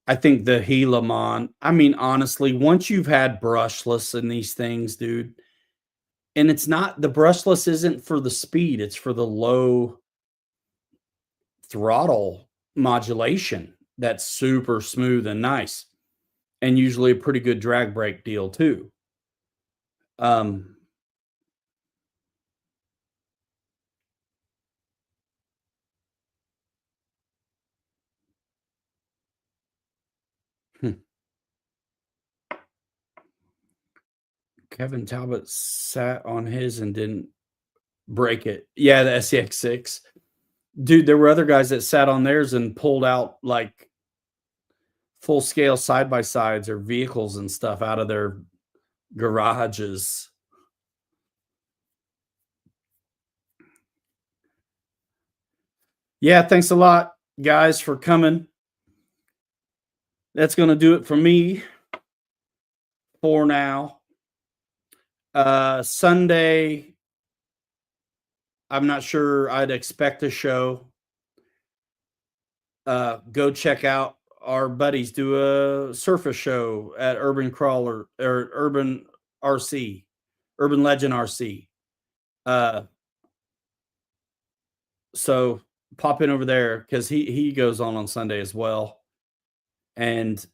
I think the Helamon, I mean, honestly, once you've had brushless in these things, dude, and it's not the brushless isn't for the speed, it's for the low throttle modulation. That's super smooth and nice, and usually a pretty good drag brake deal too. Um, hmm. Kevin Talbot sat on his and didn't break it. Yeah, the SEX6. Dude, there were other guys that sat on theirs and pulled out like full scale side by sides or vehicles and stuff out of their garages. Yeah, thanks a lot, guys, for coming. That's going to do it for me for now. Sunday, I'm not sure I'd expect a show. Go check out our buddies do a surface show at Urban Crawler or Urban RC, Urban Legend RC. Uh, so pop in over there because he goes on Sunday as well. And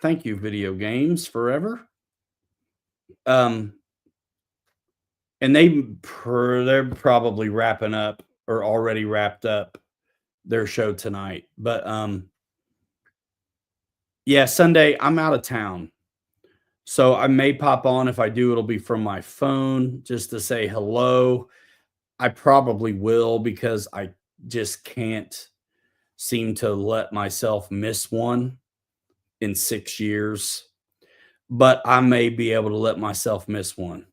thank you, Video Games Forever. And they're probably wrapping up or already wrapped up their show tonight. But yeah, Sunday I'm out of town. So I may pop on. If I do, it'll be from my phone just to say hello. I probably will because I just can't seem to let myself miss one in 6 years. But I may be able to let myself miss one.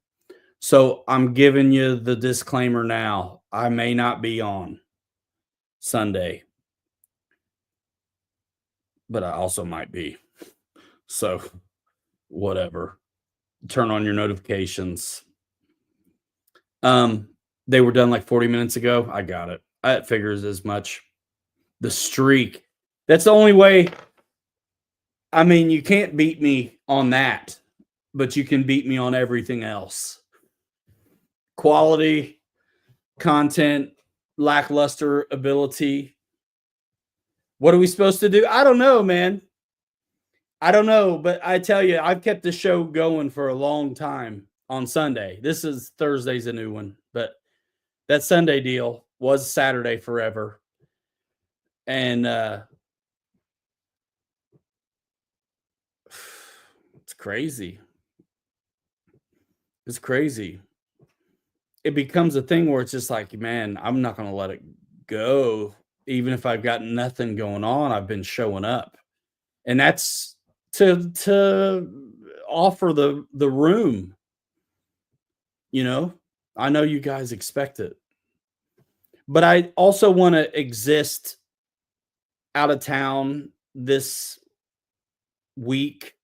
So I'm giving you the disclaimer now. I may not be on Sunday, but I also might be. So whatever. Turn on your notifications. They were done like 40 minutes ago. I got it. It figures as much. The streak. That's the only way. I mean, you can't beat me on that, but you can beat me on everything else. Quality, content, lackluster ability. What are we supposed to do? I don't know, man. I don't know, but I tell you, I've kept the show going for a long time on Sunday. This is Thursday's a new one, but that Sunday deal was Saturday forever. And it's crazy. It's crazy. It becomes a thing where it's just like, man, I'm not going to let it go. Even if I've got nothing going on, I've been showing up. And that's to offer the room. You know, I know you guys expect it. But I also want to exist out of town this week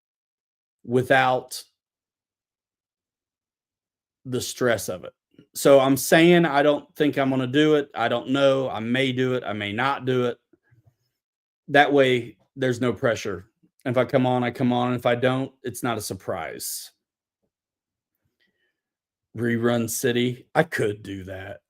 without the stress of it. So I'm saying I don't think I'm going to do it. I don't know. I may do it. I may not do it. that way there's no pressure. If I come on, I come on. If I don't, it's not a surprise. Rerun City. I could do that.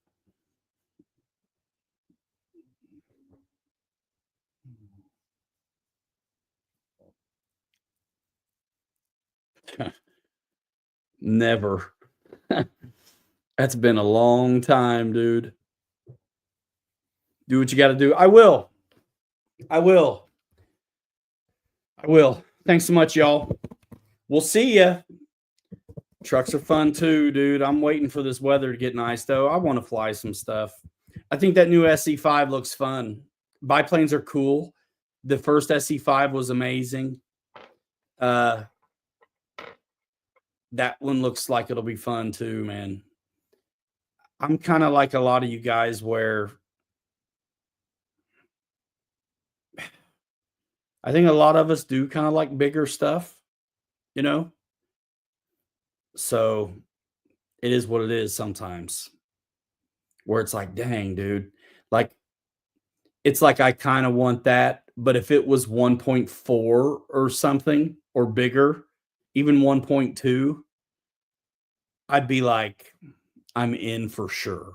Never. That's been a long time, dude. Do what you got to do. I will. I will. I will. Thanks so much, y'all. We'll see ya. Trucks are fun too, dude. I'm waiting for this weather to get nice, though. I want to fly some stuff. I think that new SE5 looks fun. Biplanes are cool. The first SE5 was amazing. That one looks like it'll be fun too, man. I'm kind of like a lot of you guys where I think a lot of us do kind of like bigger stuff, you know? So it is what it is sometimes. Where it's like, dang, dude. Like, it's like I kind of want that, but if it was 1.4 or something or bigger, even 1.2, I'd be like, I'm in for sure.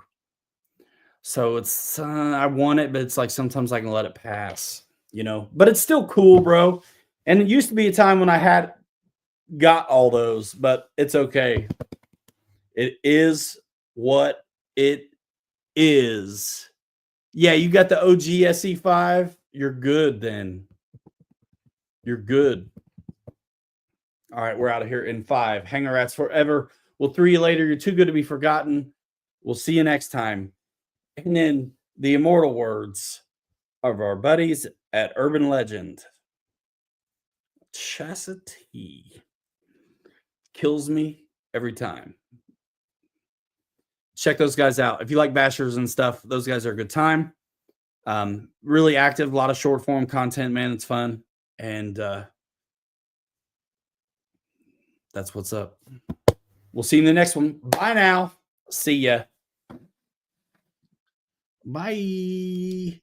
So it's I want it, but it's like sometimes I can let it pass, you know. But it's still cool, bro. And it used to be a time when I got all those, but it's okay. It is what it is. Yeah, you got the OG SE5. You're good then. You're good. All right, we're out of here in 5. Hanger rats forever. We'll 3 you later. You're too good to be forgotten. We'll see you next time. And then the immortal words of our buddies at Urban Legend. Chastity kills me every time. Check those guys out. If you like bashers and stuff, those guys are a good time. Really active, a lot of short form content, man. It's fun. And that's what's up. We'll see you in the next one. Bye now. See ya. Bye.